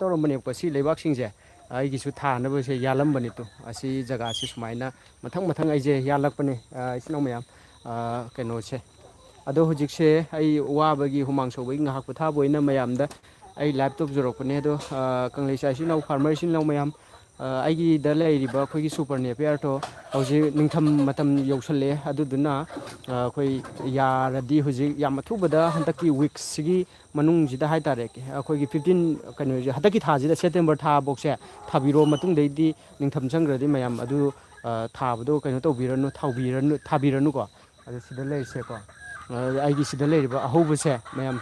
ꯇꯧꯔꯝꯕꯅꯦꯕꯀꯣ ꯁꯤ ꯂꯩꯕꯥꯛꯁꯤꯡꯁꯦ ꯑꯩꯒꯤꯁꯨ ꯊꯥꯅꯕꯁꯦ ꯌꯥꯜꯂꯝꯕꯅꯤ ꯇꯨ ꯑꯁꯤ ꯖꯒꯥꯁꯤ ꯁꯨꯃꯥꯏꯅ ꯃꯊꯪ ꯃꯊꯪ ꯑꯩꯁꯦ ꯌꯥꯜꯂꯛꯄꯅꯦ ꯏꯆꯤꯟ ꯏꯅꯥꯎ ꯃꯌꯥꯝ ꯀꯩꯅꯣꯁꯦ ꯑꯗꯣ ꯍꯧꯖꯤꯛꯁꯦ ꯑꯩ ꯋꯥꯕꯒꯤ ꯍꯨꯃꯥꯡ ꯁꯧꯕꯒꯤ ꯉꯥꯏꯍꯥꯛ ꯄꯣꯊꯥꯕ ꯑꯣꯏꯅ ꯃꯌꯥꯝꯗ ꯑꯩ ꯂꯥꯏꯚ ꯇꯧꯖꯔꯛꯄꯅꯦ ꯑꯗꯣ ꯀꯪꯂꯩꯆꯥ ꯏꯆꯤꯜ ꯏꯅꯥꯎ ꯐꯥꯔꯃꯔ ꯏꯆꯤꯜ ꯏꯅꯥꯎ ꯃꯌꯥꯝ ꯑꯩꯒꯤꯗ ꯂꯩꯔꯤꯕ ꯑꯩꯈꯣꯏꯒꯤ ꯁꯨꯄꯔ ꯅꯦꯄꯤꯌꯥꯔꯗꯣ ꯍꯧꯖꯤꯛ ꯅꯤꯡꯊꯝ ꯃꯇꯝ ꯌꯧꯁꯜꯂꯛꯑꯦ ꯑꯗꯨꯗꯨꯅ ꯑꯩꯈꯣꯏ ꯌꯥꯔꯗꯤ ꯍꯧꯖꯤꯛ ꯌꯥꯝ ꯑꯊꯨꯕꯗ ꯍꯟꯗꯛꯀꯤ ꯋꯤꯛꯁꯤꯒꯤ ꯃꯅꯨꯡꯁꯤꯗ ꯍꯥꯏꯇꯥꯔꯦ ꯑꯩꯈꯣꯏꯒꯤ 15 ꯀꯩꯅꯣꯁꯦ ꯍꯟꯗꯛꯀꯤ ꯊꯥꯁꯤꯗ ꯁꯦꯞꯇꯦꯝꯕꯔ ꯊꯥꯐꯧꯁꯦ ꯊꯥꯕꯤꯔꯣ ꯃꯇꯨꯡꯗꯩꯗꯤ ꯅꯤꯡꯊꯝ ꯆꯪꯈ꯭ꯔꯗꯤ ꯃꯌꯥꯝ ꯑꯗꯨ ꯊꯥꯕꯗꯣ ꯀꯩꯅꯣ ꯇꯧꯕꯤꯔꯅꯨ ꯊꯥꯕꯤꯔꯅꯨꯀꯣ ꯑꯗꯣ ꯁꯤꯗ ꯂꯩꯔꯤꯁꯦꯀꯣ ꯑꯩꯒꯤ ꯁꯤꯗ ꯂꯩꯔꯤꯕ ꯑꯍꯧꯕꯁꯦ ꯃꯌꯥꯝ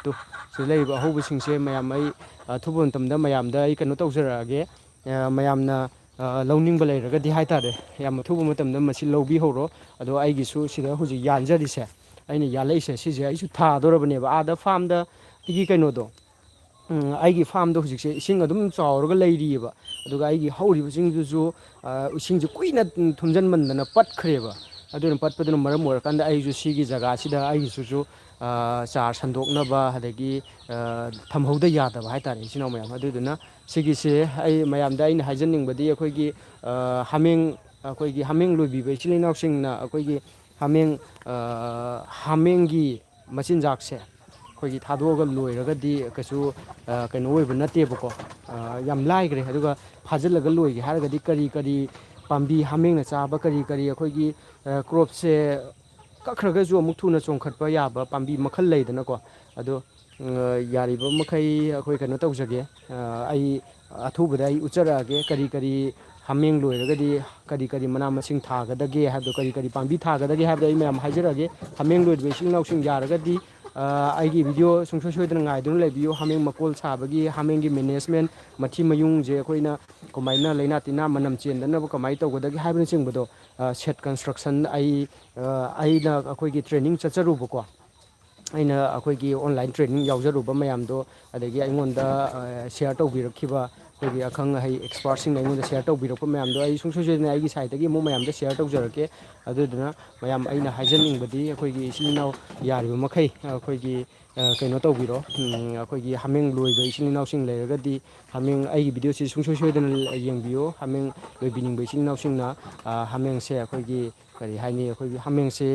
ꯁꯤꯗ ꯂꯩꯔꯤꯕ ꯑꯍꯧꯕꯁꯤꯡꯁꯦ ꯃꯌꯥꯝ ꯑꯩ ꯑꯊꯨꯕ ꯃꯇꯝꯗ ꯃꯌꯥꯝꯗ ꯑꯩ ꯀꯩꯅꯣ ꯇꯧꯖꯔꯛꯑꯒꯦ ꯃꯌꯥꯝꯅ ꯂꯧꯅꯤꯡꯕ ꯂꯩꯔꯒꯗꯤ ꯍꯥꯏꯇꯥꯔꯦ ꯌꯥꯝ ꯑꯊꯨꯕ ꯃꯇꯝꯗ ꯃꯁꯤ ꯂꯧꯕꯤꯍꯧꯔꯣ ꯑꯗꯣ ꯑꯩꯒꯤꯁꯨ ꯁꯤꯗ ꯍꯧꯖꯤꯛ ꯌꯥꯟꯖꯔꯤꯁꯦ ꯑꯩꯅ ꯌꯥꯜꯂꯛꯏꯁꯦ ꯁꯤꯁꯦ ꯑꯩꯁꯨ ꯊꯥꯗꯧꯔꯕꯅꯦꯕ ꯑꯥꯗ ꯐꯥꯔꯝꯗ ꯑꯩꯒꯤ ꯀꯩꯅꯣꯗꯣ ꯑꯩꯒꯤ ꯐꯥꯔꯝꯗꯣ ꯍꯧꯖꯤꯛꯁꯦ ꯏꯁꯤꯡ ꯑꯗꯨꯝ ꯆꯥꯎꯔꯒ ꯂꯩꯔꯤꯑꯕ ꯑꯗꯨꯒ ꯑꯩꯒꯤ ꯍꯧꯔꯤꯕꯁꯤꯡꯗꯨꯁꯨ ꯏꯁꯤꯡꯁꯦ ꯀꯨꯏꯅ ꯊꯨꯝꯖꯤꯟꯃꯟꯗꯅ ꯄꯠꯈ꯭ꯔꯦꯕ ꯑꯗꯨꯅ ꯄꯠꯄꯗꯨꯅ ꯃꯔꯝ ꯑꯣꯏꯔꯀꯥꯟꯗ ꯑꯩꯁꯨ ꯁꯤꯒꯤ ꯖꯒꯥꯁꯤꯗ ꯑꯩꯒꯤꯁꯤꯁꯨ ꯆꯥꯔ ꯁꯟꯗꯣꯛꯅꯕ ꯑꯗꯒꯤ ꯊꯝꯍꯧꯗ ꯌꯥꯗꯕ ꯍꯥꯏꯇꯥꯔꯦ ꯏꯆꯤꯜ ꯏꯅꯥꯎ ꯃꯌꯥꯝ ꯑꯗꯨꯗꯨꯅ ꯁꯤꯒꯤꯁꯦ ꯑꯩ ꯃꯌꯥꯝꯗ ꯑꯩꯅ ꯍꯥꯏꯖꯅꯤꯡꯕꯗꯤ ꯑꯩꯈꯣꯏꯒꯤ ꯍꯥꯃꯦꯡ ꯂꯣꯏꯕꯤꯕ ꯏꯆꯤꯜ ꯏꯅꯥꯎꯁꯤꯡꯅ ꯑꯩꯈꯣꯏꯒꯤ ꯍꯥꯃꯦꯡꯒꯤ ꯃꯆꯤꯟꯖꯥꯛꯁꯦ ꯑꯩꯈꯣꯏꯒꯤ ꯊꯥꯗꯣꯛꯑꯒ ꯂꯣꯏꯔꯒꯗꯤ ꯀꯩꯁꯨ ꯀꯩꯅꯣ ꯑꯣꯏꯕ ꯅꯠꯇꯦꯕꯀꯣ ꯌꯥꯝ ꯂꯥꯏꯈ꯭ꯔꯦ ꯑꯗꯨꯒ ꯐꯥꯖꯤꯜꯂꯒ ꯂꯣꯏꯒꯦ ꯍꯥꯏꯔꯒꯗꯤ ꯀꯔꯤ ꯀꯔꯤ ꯄꯥꯝꯕꯤ ꯍꯥꯃꯦꯡꯅ ꯆꯥꯕ ꯀꯔꯤ ꯀꯔꯤ ꯑꯩꯈꯣꯏꯒꯤ ꯀ꯭ꯔꯣꯞꯁꯦ ꯀꯛꯈ꯭ꯔꯒꯁꯨ ꯑꯃꯨꯛ ꯊꯨꯅ ꯆꯣꯡꯈꯠꯄ ꯌꯥꯕ ꯄꯥꯝꯕꯤ ꯃꯈꯜ ꯂꯩꯗꯅꯀꯣ ꯑꯗꯣ ꯌꯥꯔꯤꯕ ꯃꯈꯩ ꯑꯩꯈꯣꯏ ꯀꯩꯅꯣ ꯇꯧꯖꯒꯦ ꯑꯩ ꯑꯊꯨꯕꯗ ꯑꯩ ꯎꯠꯆꯔꯛꯑꯒꯦ ꯀꯔꯤ ꯀꯔꯤ ꯍꯥꯃꯦꯡ ꯂꯣꯏꯔꯒꯗꯤ ꯀꯔꯤ ꯀꯔꯤ ꯃꯅꯥ ꯃꯁꯤꯡ ꯊꯥꯒꯗꯒꯦ ꯍꯥꯏꯕꯗꯣ ꯀꯔꯤ ꯀꯔꯤ ꯄꯥꯝꯕꯤ ꯊꯥꯒꯗꯒꯦ ꯍꯥꯏꯕꯗꯣ ꯑꯩ ꯃꯌꯥꯝ ꯍꯥꯏꯖꯔꯛꯑꯒꯦ ꯍꯥꯃꯦꯡ ꯂꯣꯏꯔꯤꯕ ꯏꯆꯤꯜ ꯏꯅꯥꯎꯁꯤꯡ ꯌꯥꯔꯒꯗꯤ ꯑꯩꯒꯤ ꯚꯤꯗꯤꯑꯣ ꯁꯨꯡꯁꯣꯏ ꯁꯣꯏꯗꯅ ꯉꯥꯏꯗꯨꯅ ꯂꯩꯕꯤꯌꯨ ꯍꯥꯃꯦꯡ ꯃꯀꯣꯜ ꯁꯥꯕꯒꯤ ꯍꯥꯃꯦꯡꯒꯤ ꯃꯦꯅꯦꯖꯃꯦꯟ ꯃꯊꯤ ꯃꯌꯨꯡꯁꯦ ꯑꯩꯈꯣꯏꯅ ꯀꯃꯥꯏꯅ ꯂꯩꯅꯥ ꯇꯤꯟꯅꯥ ꯃꯅꯝ ꯆꯦꯟꯗꯅꯕ ꯀꯃꯥꯏꯅ ꯇꯧꯒꯗꯒꯦ ꯍꯥꯏꯕꯅꯆꯤꯡꯕꯗꯣ ꯁꯦꯠ ꯀꯟꯁꯇ꯭ꯔꯛꯁꯟ ꯑꯩꯅ ꯑꯩꯈꯣꯏꯒꯤ ꯇ꯭ꯔꯦꯅꯤꯡ ꯆꯠꯆꯔꯨꯕꯀꯣ ꯑꯩꯅ ꯑꯩꯈꯣꯏꯒꯤ ꯑꯣꯟꯂꯥꯏꯟ ꯇ꯭ꯔꯦꯅꯤꯡ ꯌꯥꯎꯖꯔꯨꯕ ꯃꯌꯥꯝꯗꯣ ꯑꯗꯒꯤ ꯑꯩꯉꯣꯟꯗ ꯁꯤꯌꯥꯔ ꯇꯧꯕꯤꯔꯛꯈꯤꯕ ꯑꯩꯈꯣꯏꯒꯤ ꯑꯈꯪ ꯑꯍꯩ ꯑꯦꯛꯁꯄꯥꯔꯠꯁꯤꯡꯅ ꯑꯩꯉꯣꯟꯗ ꯁꯤꯌꯥꯔ ꯇꯧꯕꯤꯔꯛꯄ ꯃꯌꯥꯝꯗꯣ ꯑꯩ ꯁꯨꯡꯁꯣꯏ ꯁꯣꯏꯗꯅ ꯑꯩꯒꯤ ꯁꯥꯏꯠꯇꯒꯤ ꯑꯃꯨꯛ ꯃꯌꯥꯝꯗ ꯁꯤꯌꯥꯔ ꯇꯧꯖꯔꯛꯀꯦ ꯑꯗꯨꯗꯨꯅ ꯃꯌꯥꯝ ꯑꯩꯅ ꯍꯥꯏꯖꯅꯤꯡꯕꯗꯤ ꯑꯩꯈꯣꯏꯒꯤ ꯏꯆꯤꯜ ꯏꯅꯥꯎ ꯌꯥꯔꯤꯕ ꯃꯈꯩ ꯑꯩꯈꯣꯏꯒꯤ ꯀꯩꯅꯣ ꯇꯧꯕꯤꯔꯣ ꯑꯩꯈꯣꯏꯒꯤ ꯍꯥꯃꯦꯡ ꯂꯣꯏꯕ ꯏꯆꯤꯜ ꯏꯅꯥꯎꯁꯤꯡ ꯂꯩꯔꯒꯗꯤ ꯍꯥꯃꯦꯡ ꯑꯩꯒꯤ ꯚꯤꯗꯤꯑꯣꯁꯤ ꯁꯨꯡꯁꯣꯏ ꯁꯣꯏꯗꯅ ꯌꯦꯡꯕꯤꯌꯨ ꯍꯥꯃꯦꯡ ꯂꯣꯏꯕꯤꯅꯤꯡꯕ ꯏꯆꯤꯜ ꯏꯅꯥꯎꯁꯤꯡꯅ ꯍꯥꯃꯦꯡꯁꯦ ꯑꯩꯈꯣꯏꯒꯤ ꯀꯔꯤ ꯍꯥꯏꯅꯤ ꯑꯩꯈꯣꯏꯒꯤ ꯍꯥꯃꯦꯡꯁꯦ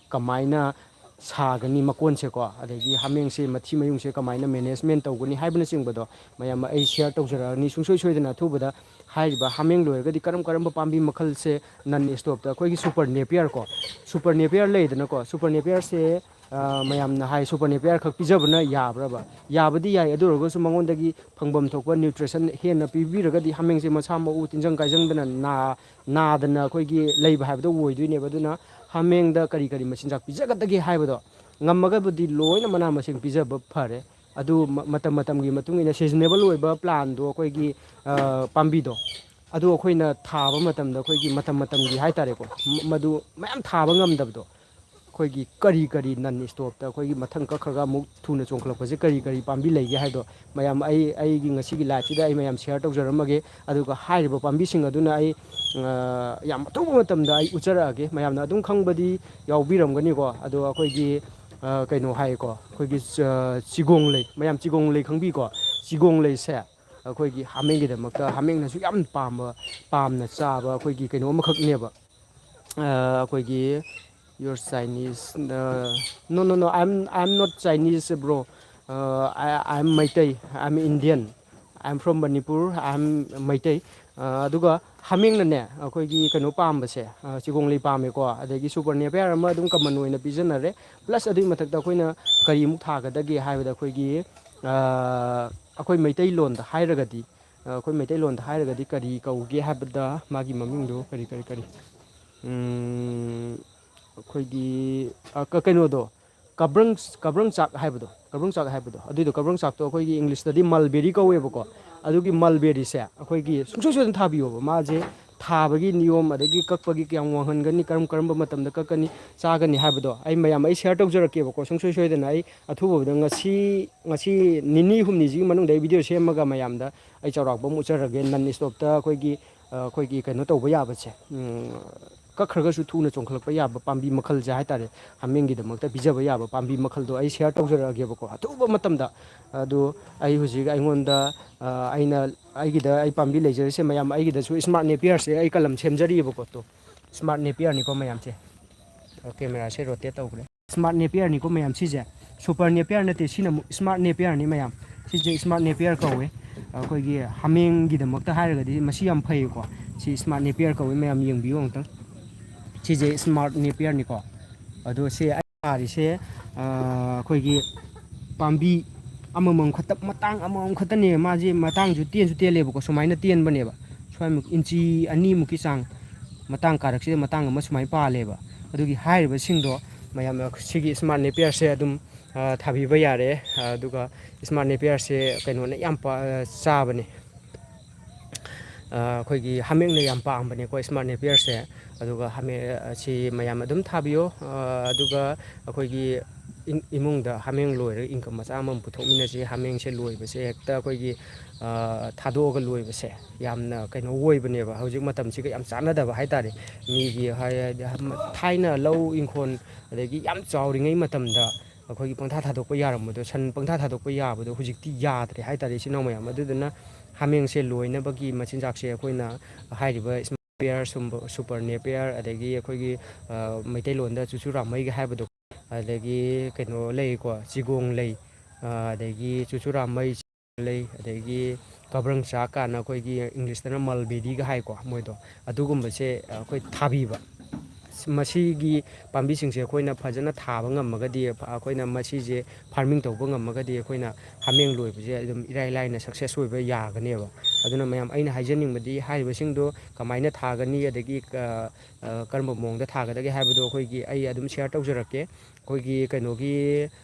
ꯀꯃꯥꯏꯅ ꯁꯥꯒꯅꯤ ꯃꯀꯣꯟꯁꯦꯀꯣ ꯑꯗꯒꯤ ꯍꯥꯃꯦꯡꯁꯦ ꯃꯊꯤ ꯃꯌꯨꯡꯁꯦ ꯀꯃꯥꯏꯅ ꯃꯦꯅꯦꯖꯃꯦꯟ ꯇꯧꯒꯅꯤ ꯍꯥꯏꯕꯅꯆꯤꯡꯕꯗꯣ ꯃꯌꯥꯝ ꯑꯩ ꯁꯤꯌꯥꯔ ꯇꯧꯖꯔꯛꯑꯅꯤ ꯁꯨꯡꯁꯣꯏ ꯁꯣꯏꯗꯅ ꯑꯊꯨꯕꯗ ꯍꯥꯏꯔꯤꯕ ꯍꯥꯃꯦꯡ ꯂꯣꯏꯔꯒꯗꯤ ꯀꯔꯝ ꯀꯔꯝꯕ ꯄꯥꯝꯕꯤ ꯃꯈꯜꯁꯦ ꯅꯟ ꯏꯁꯇꯣꯞꯇ ꯑꯩꯈꯣꯏꯒꯤ ꯁꯨꯄꯔ ꯅꯦꯄꯤꯌꯔ ꯀꯣ ꯁꯨꯄꯔ ꯅꯦꯄꯤꯌꯔ ꯂꯩꯗꯅꯀꯣ ꯁꯨꯄꯔ ꯅꯦꯄꯤꯌꯔꯁꯦ ꯃꯌꯥꯝꯅ ꯍꯥꯏ ꯁꯨꯄꯔ ꯅꯦꯄꯤꯌꯔ ꯈꯛ ꯄꯤꯖꯕꯅ ꯌꯥꯕ꯭ꯔꯕ ꯌꯥꯕꯗꯤ ꯌꯥꯏ ꯑꯗꯨ ꯑꯣꯏꯔꯒꯁꯨ ꯃꯉꯣꯟꯗꯒꯤ ꯐꯪꯐꯝ ꯊꯣꯛꯄ ꯅ꯭ꯌꯨꯇ꯭ꯔꯤꯁꯟ ꯍꯦꯟꯅ ꯄꯤꯕꯤꯔꯒꯗꯤ ꯍꯥꯃꯦꯡꯁꯦ ꯃꯁꯥ ꯃꯎ ꯇꯤꯟꯖꯪ ꯀꯥꯏꯖꯪꯗꯅ ꯅꯥꯗꯅ ꯑꯩꯈꯣꯏꯒꯤ ꯂꯩꯕ ꯍꯥꯏꯕꯗꯣ ꯑꯣꯏꯗꯣꯏꯅꯦꯕ ꯑꯗꯨꯅ ꯍꯥꯃꯦꯡꯗ ꯀꯔꯤ ꯀꯔꯤ ꯃꯆꯤꯟꯖꯥꯛ ꯄꯤꯖꯒꯗꯒꯦ ꯍꯥꯏꯕꯗꯣ ꯉꯝꯃꯒꯕꯨꯗꯤ ꯂꯣꯏꯅ ꯃꯅꯥ ꯃꯁꯤꯡ ꯄꯤꯖꯕ ꯐꯔꯦ ꯑꯗꯨ ꯃꯇꯝ ꯃꯇꯝꯒꯤ ꯃꯇꯨꯡ ꯏꯟꯅ ꯁꯤꯖꯟꯅꯦꯕꯜ ꯑꯣꯏꯕ ꯄ꯭ꯂꯥꯟꯗꯣ ꯑꯩꯈꯣꯏꯒꯤ ꯄꯥꯝꯕꯤꯗꯣ ꯑꯗꯨ ꯑꯩꯈꯣꯏꯅ ꯊꯥꯕ ꯃꯇꯝꯗ ꯑꯩꯈꯣꯏꯒꯤ ꯃꯇꯝ ꯃꯇꯝꯒꯤ ꯍꯥꯏꯇꯥꯔꯦꯀꯣ ꯃꯗꯨ ꯃꯌꯥꯝ ꯊꯥꯕ ꯉꯝꯗꯕꯗꯣ ꯑꯩꯈꯣꯏꯒꯤ ꯀꯔꯤ ꯀꯔꯤ ꯅꯟ ꯏꯁꯇꯣꯞꯇ ꯑꯩꯈꯣꯏꯒꯤ ꯃꯊꯪ ꯀꯛꯈ꯭ꯔꯒ ꯑꯃꯨꯛ ꯊꯨꯅ ꯆꯣꯡꯈꯠꯂꯛꯄꯁꯦ ꯀꯔꯤ ꯀꯔꯤ ꯄꯥꯝꯕꯤ ꯂꯩꯒꯦ ꯍꯥꯏꯗꯣ ꯃꯌꯥꯝ ꯑꯩꯒꯤ ꯉꯁꯤꯒꯤ ꯂꯥꯏꯐꯁꯤꯗ ꯑꯩ ꯃꯌꯥꯝ ꯁꯤꯌꯥꯔ ꯇꯧꯖꯔꯝꯃꯒꯦ ꯑꯗꯨꯒ ꯍꯥꯏꯔꯤꯕ ꯄꯥꯝꯕꯤꯁꯤꯡ ꯑꯗꯨꯅ ꯑꯩ ꯌꯥꯝ ꯑꯊꯨꯕ ꯃꯇꯝꯗ ꯑꯩ ꯎꯠꯆꯔꯛꯑꯒꯦ ꯃꯌꯥꯝꯅ ꯑꯗꯨꯝ ꯈꯪꯕꯗꯤ ꯌꯥꯎꯕꯤꯔꯝꯒꯅꯤꯀꯣ ꯑꯗꯣ ꯑꯩꯈꯣꯏꯒꯤ ꯀꯩꯅꯣ ꯍꯥꯏꯌꯦꯀꯣ ꯑꯩꯈꯣꯏꯒꯤ ꯆꯤꯒꯣꯡ ꯂꯩ ꯃꯌꯥꯝ ꯆꯤꯒꯣꯡ ꯂꯩ ꯈꯪꯕꯤꯀꯣ ꯆꯤꯒꯣꯡ ꯂꯩꯁꯦ ꯑꯩꯈꯣꯏꯒꯤ ꯍꯥꯃꯦꯡꯒꯤꯗꯃꯛꯇ ꯍꯥꯃꯦꯡꯅꯁꯨ ꯌꯥꯝ ꯄꯥꯝꯅ ꯆꯥꯕ ꯑꯩꯈꯣꯏꯒꯤ ꯀꯩꯅꯣ ꯑꯃꯈꯛꯅꯦꯕ ꯑꯩꯈꯣꯏꯒꯤ your Chinese no no no I am not Chinese bro I am Meitei I am Indian I am from Manipur I am Meitei ꯑꯗꯨꯒ ꯍꯥꯃꯦꯡꯅꯅꯦ ꯑꯩꯈꯣꯏꯒꯤ ꯀꯩꯅꯣ ꯄꯥꯝꯕꯁꯦ ꯆꯤꯒꯣꯡꯂꯩ ꯄꯥꯝꯃꯦꯀꯣ ꯑꯗꯒꯤ ꯁꯨꯄꯔ ꯅꯦꯄꯤꯌꯔ ꯑꯃ ꯑꯗꯨꯝ ꯀꯃꯟ ꯑꯣꯏꯅ ꯄꯤꯖꯅꯔꯦ ꯄ꯭ꯂꯁ ꯑꯗꯨꯒꯤ ꯃꯊꯛꯇ ꯑꯩꯈꯣꯏꯅ ꯀꯔꯤꯃꯨꯛ ꯊꯥꯒꯗꯒꯦ ꯍꯥꯏꯕꯗ ꯑꯩꯈꯣꯏꯒꯤ ꯑꯩꯈꯣꯏ ꯃꯩꯇꯩꯂꯣꯟꯗ ꯍꯥꯏꯔꯒꯗꯤ ꯑꯩꯈꯣꯏ ꯃꯩꯇꯩꯂꯣꯟꯗ ꯍꯥꯏꯔꯒꯗꯤ ꯀꯔꯤ ꯀꯧꯒꯦ ꯍꯥꯏꯕꯗ ꯃꯥꯒꯤ ꯃꯃꯤꯡꯗꯣ ꯀꯔꯤ ꯑꯩꯈꯣꯏꯒꯤ ꯀꯩꯅꯣꯗꯣ ꯀꯕ꯭ꯔꯪ ꯆꯥꯛ ꯍꯥꯏꯕꯗꯣ ꯑꯗꯨꯏꯗꯣ ꯀꯕ꯭ꯔꯪ ꯆꯥꯛꯇꯣ ꯑꯩꯈꯣꯏꯒꯤ ꯏꯪꯂꯤꯁꯇꯗꯤ ꯃꯜꯕꯦꯔꯤ ꯀꯧꯋꯦꯕꯀꯣ ꯑꯗꯨꯒꯤ ꯃꯜꯕꯦꯔꯤꯁꯦ ꯑꯩꯈꯣꯏꯒꯤ ꯁꯨꯡꯁꯣꯏ ꯁꯣꯏꯗꯅ ꯊꯥꯕꯤꯌꯣꯕ ꯃꯥꯁꯦ ꯊꯥꯕꯒꯤ ꯅꯤꯌꯣꯝ ꯑꯗꯒꯤ ꯀꯛꯄꯒꯤ ꯀꯌꯥꯝ ꯋꯥꯡꯍꯟꯒꯅꯤ ꯀꯔꯝꯕ ꯃꯇꯝꯗ ꯀꯛꯀꯅꯤ ꯆꯥꯒꯅꯤ ꯍꯥꯏꯕꯗꯣ ꯑꯩ ꯃꯌꯥꯝ ꯑꯩ ꯁꯤꯌꯥꯔ ꯇꯧꯖꯔꯛꯀꯦꯕꯀꯣ ꯁꯨꯡꯁꯣꯏ ꯁꯣꯏꯗꯅ ꯑꯩ ꯑꯊꯨꯕꯗ ꯉꯁꯤ ꯅꯤꯅꯤ ꯍꯨꯝꯅꯤꯁꯤꯒꯤ ꯃꯅꯨꯡꯗ ꯑꯩ ꯚꯤꯗꯤꯑꯣ ꯁꯦꯝꯃꯒ ꯃꯌꯥꯝꯗ ꯑꯩ ꯆꯥꯎꯔꯥꯛꯄ ꯑꯃ ꯎꯠꯆꯔꯒꯦ ꯅꯟ ꯏꯁꯇꯣꯞꯇ ꯑꯩꯈꯣꯏꯒꯤ ꯀꯩꯅꯣ ꯇꯧꯕ ꯌꯥꯕꯁꯦ ꯀꯛꯈ꯭ꯔꯒꯁꯨ ꯊꯨꯅ ꯆꯣꯡꯈꯠꯂꯛꯄ ꯌꯥꯕ ꯄꯥꯝꯕꯤ ꯃꯈꯜꯁꯦ ꯍꯥꯏꯇꯥꯔꯦ ꯍꯥꯃꯦꯡꯒꯤꯗꯃꯛꯇ ꯄꯤꯖꯕ ꯌꯥꯕ ꯄꯥꯝꯕꯤ ꯃꯈꯜꯗꯣ ꯑꯩ ꯁꯤꯌꯔ ꯇꯧꯖꯔꯛꯑꯒꯦꯕꯀꯣ ꯑꯊꯨꯕ ꯃꯇꯝꯗ ꯑꯗꯨ ꯑꯩ ꯍꯧꯖꯤꯛ ꯑꯩꯉꯣꯟꯗ ꯑꯩꯒꯤꯗ ꯑꯩ ꯄꯥꯝꯕꯤ ꯂꯩꯖꯔꯤꯁꯦ ꯃꯌꯥꯝ ꯑꯩꯒꯤꯗꯁꯨ ꯏꯁꯃꯥꯔꯠ ꯅꯦꯄꯤꯌꯔꯁꯦ ꯑꯩ ꯀꯂꯝ ꯁꯦꯝꯖꯔꯤꯑꯕꯀꯣ ꯏꯁꯃꯥꯔꯠ ꯅꯦꯄꯤꯌꯔꯅꯤꯀꯣ ꯃꯌꯥꯝꯁꯦ ꯀꯦꯃꯦꯔꯥꯁꯦ ꯔꯣꯇꯦꯠ ꯇꯧꯈ꯭ꯔꯦ ꯏꯁꯃꯥꯔꯠ ꯅꯦꯄꯤꯌꯔꯅꯤꯀꯣ ꯃꯌꯥꯝ ꯁꯤꯁꯦ ꯁꯨꯄꯔ ꯅꯦꯄꯤꯌꯔ ꯅꯠꯇꯦ ꯁꯤꯅ ꯑꯃꯨꯛ ꯏꯁꯃꯥꯔꯠ ꯅꯦꯄꯤꯌꯔꯅꯤ ꯃꯌꯥꯝ ꯁꯤꯁꯦ ꯏꯁꯃꯥꯔꯠ ꯅꯦꯄꯤꯌꯔ ꯀꯧꯋꯦ ꯑꯩꯈꯣꯏꯒꯤ ꯍꯥꯃꯦꯡꯒꯤꯗꯃꯛꯇ ꯍꯥꯏꯔꯒꯗꯤ ꯃꯁꯤ ꯌꯥꯝ ꯐꯩꯀꯣ ꯁꯤ ꯏꯁꯃꯥꯔꯠ ꯅꯦꯄꯤꯌꯔ ꯀꯧꯋꯦ ꯃꯌꯥꯝ ꯌꯦꯡꯕꯤꯌꯨ ꯑꯃꯨꯛꯇꯪ ꯁꯤꯁꯦ ꯏꯁꯃꯥꯔꯠ ꯅꯦꯄꯤꯌꯔꯅꯤꯀꯣ ꯑꯗꯣ ꯁꯤ ꯑꯩ ꯊꯥꯔꯤꯁꯦ ꯑꯩꯈꯣꯏꯒꯤ ꯄꯥꯝꯕꯤ ꯑꯃꯃꯝ ꯈꯛꯇ ꯃꯇꯥꯡ ꯑꯃꯃꯝ ꯈꯛꯇꯅꯦ ꯃꯥꯁꯦ ꯃꯇꯥꯡꯁꯨ ꯇꯦꯟꯁꯨ ꯇꯦꯜꯂꯦꯕꯀꯣ ꯁꯨꯃꯥꯏꯅ ꯇꯦꯟꯕꯅꯦꯕ ꯁ꯭ꯋꯥꯏꯃꯨꯛ ꯏꯟꯆꯤ 2ꯃꯨꯛꯀꯤ ꯆꯥꯡ ꯃꯇꯥꯡ ꯀꯥꯔꯛꯁꯤꯗ ꯃꯇꯥꯡ ꯑꯃ ꯁꯨꯃꯥꯏꯅ ꯄꯥꯜꯂꯦꯕ ꯑꯗꯨꯒꯤ ꯍꯥꯏꯔꯤꯕꯁꯤꯡꯗꯣ ꯃꯌꯥꯝ ꯁꯤꯒꯤ ꯏꯁꯃꯥꯔꯠ ꯅꯦꯄꯤꯌꯔꯁꯦ ꯑꯗꯨꯝ ꯊꯥꯕꯤꯕ ꯌꯥꯔꯦ ꯑꯗꯨꯒ ꯏꯁꯃꯥꯔꯠ ꯅꯦꯄꯤꯌꯔꯁꯦ ꯀꯩꯅꯣꯅ ꯌꯥꯝ ꯆꯥꯕꯅꯦ ꯑꯩꯈꯣꯏꯒꯤ ꯍꯥꯃꯦꯡꯅ ꯌꯥꯝ ꯄꯥꯝꯕꯅꯦꯀꯣ ꯏꯁꯃꯥꯔꯠ ꯅꯦꯄꯤꯌꯔꯁꯦ ꯑꯗꯨꯒ ꯁꯤ ꯃꯌꯥꯝ ꯑꯗꯨꯝ ꯊꯥꯕꯤꯌꯣ ꯑꯗꯨꯒ ꯑꯩꯈꯣꯏꯒꯤ ꯏꯃꯨꯡꯗ ꯍꯥꯃꯦꯡ ꯂꯣꯏꯔꯒ ꯏꯟꯀꯝ ꯃꯆꯥ ꯑꯃ ꯄꯨꯊꯣꯛꯃꯤꯟꯅꯁꯤ ꯍꯥꯃꯦꯡꯁꯦ ꯂꯣꯏꯕꯁꯦ ꯍꯦꯛꯇ ꯑꯩꯈꯣꯏꯒꯤ ꯊꯥꯗꯣꯛꯑꯒ ꯂꯣꯏꯕꯁꯦ ꯌꯥꯝꯅ ꯀꯩꯅꯣ ꯑꯣꯏꯕꯅꯦꯕ ꯍꯧꯖꯤꯛ ꯃꯇꯝꯁꯤꯒ ꯌꯥꯝ ꯆꯥꯟꯅꯗꯕ ꯍꯥꯏꯇꯥꯔꯦ ꯃꯤꯒꯤ ꯊꯥꯏꯅ ꯂꯧ ꯏꯪꯈꯣꯜ ꯑꯗꯒꯤ ꯌꯥꯝ ꯆꯥꯎꯔꯤꯉꯩ ꯃꯇꯝꯗ ꯑꯩꯈꯣꯏꯒꯤ ꯄꯪꯊꯥ ꯊꯥꯗꯣꯛꯄ ꯌꯥꯔꯝꯕꯗꯣ ꯁꯟ ꯄꯪꯊꯥ ꯊꯥꯗꯣꯛꯄ ꯌꯥꯕꯗꯣ ꯍꯧꯖꯤꯛꯇꯤ ꯌꯥꯗ꯭ꯔꯦ ꯍꯥꯏꯇꯥꯔꯦ ꯏꯆꯤꯜ ꯏꯅꯥꯎ ꯃꯌꯥꯝ ꯑꯗꯨꯗꯨꯅ ꯍꯥꯃꯦꯡꯁꯦ ꯂꯣꯏꯅꯕꯒꯤ ꯃꯆꯤꯟꯖꯥꯛꯁꯦ ꯑꯩꯈꯣꯏꯅ ꯍꯥꯏꯔꯤꯕ ꯅꯦꯄꯤꯌꯔ ꯁꯨꯄꯔ ꯅꯦꯄꯤꯌꯔ ꯑꯗꯒꯤ ꯑꯩꯈꯣꯏꯒꯤ ꯃꯩꯇꯩꯂꯣꯟꯗ ꯆꯨꯆꯨꯔꯥꯃꯩꯒ ꯍꯥꯏꯕꯗꯣ ꯑꯗꯒꯤ ꯀꯩꯅꯣ ꯂꯩꯀꯣ ꯆꯤꯒꯣꯡ ꯂꯩ ꯑꯗꯒꯤ ꯆꯨꯆꯨꯔꯥꯃꯩ ꯂꯩ ꯑꯗꯒꯤ ꯀꯕ꯭ꯔꯪ ꯆꯥꯛ ꯀꯥꯟꯅ ꯑꯩꯈꯣꯏꯒꯤ ꯏꯪꯂꯤꯁꯇꯅ ꯃꯜꯕꯦꯔꯤꯒ ꯍꯥꯏꯀꯣ ꯃꯣꯏꯗꯣ ꯑꯗꯨꯒꯨꯝꯕꯁꯦ ꯑꯩꯈꯣꯏ ꯊꯥꯕꯤꯕ ꯃꯁꯤꯒꯤ ꯄꯥꯝꯕꯤꯁꯤꯡꯁꯦ ꯑꯩꯈꯣꯏꯅ ꯐꯖꯅ ꯊꯥꯕ ꯉꯝꯃꯒꯗꯤ ꯑꯩꯈꯣꯏꯅ ꯃꯁꯤꯁꯦ ꯐꯥꯔꯃꯤꯡ ꯇꯧꯕ ꯉꯝꯃꯒꯗꯤ ꯑꯩꯈꯣꯏꯅ ꯍꯥꯃꯦꯡ ꯂꯣꯏꯕꯁꯦ ꯑꯗꯨꯝ ꯏꯔꯥꯏ ꯂꯥꯏꯅ ꯁꯛꯁꯦꯁ ꯑꯣꯏꯕ ꯌꯥꯒꯅꯦꯕ ꯑꯗꯨꯅ ꯃꯌꯥꯝ ꯑꯩꯅ ꯍꯥꯏꯖꯅꯤꯡꯕꯗꯤ ꯍꯥꯏꯔꯤꯕꯁꯤꯡꯗꯣ ꯀꯃꯥꯏꯅ ꯊꯥꯒꯅꯤ ꯑꯗꯒꯤ ꯀꯔꯝꯕ ꯃꯑꯣꯡꯗ ꯊꯥꯒꯗꯒꯦ ꯍꯥꯏꯕꯗꯣ ꯑꯩꯈꯣꯏꯒꯤ ꯑꯩ ꯑꯗꯨꯝ ꯁꯤꯌꯔ ꯇꯧꯖꯔꯛꯀꯦ ꯑꯩꯈꯣꯏꯒꯤ ꯀꯩꯅꯣꯒꯤ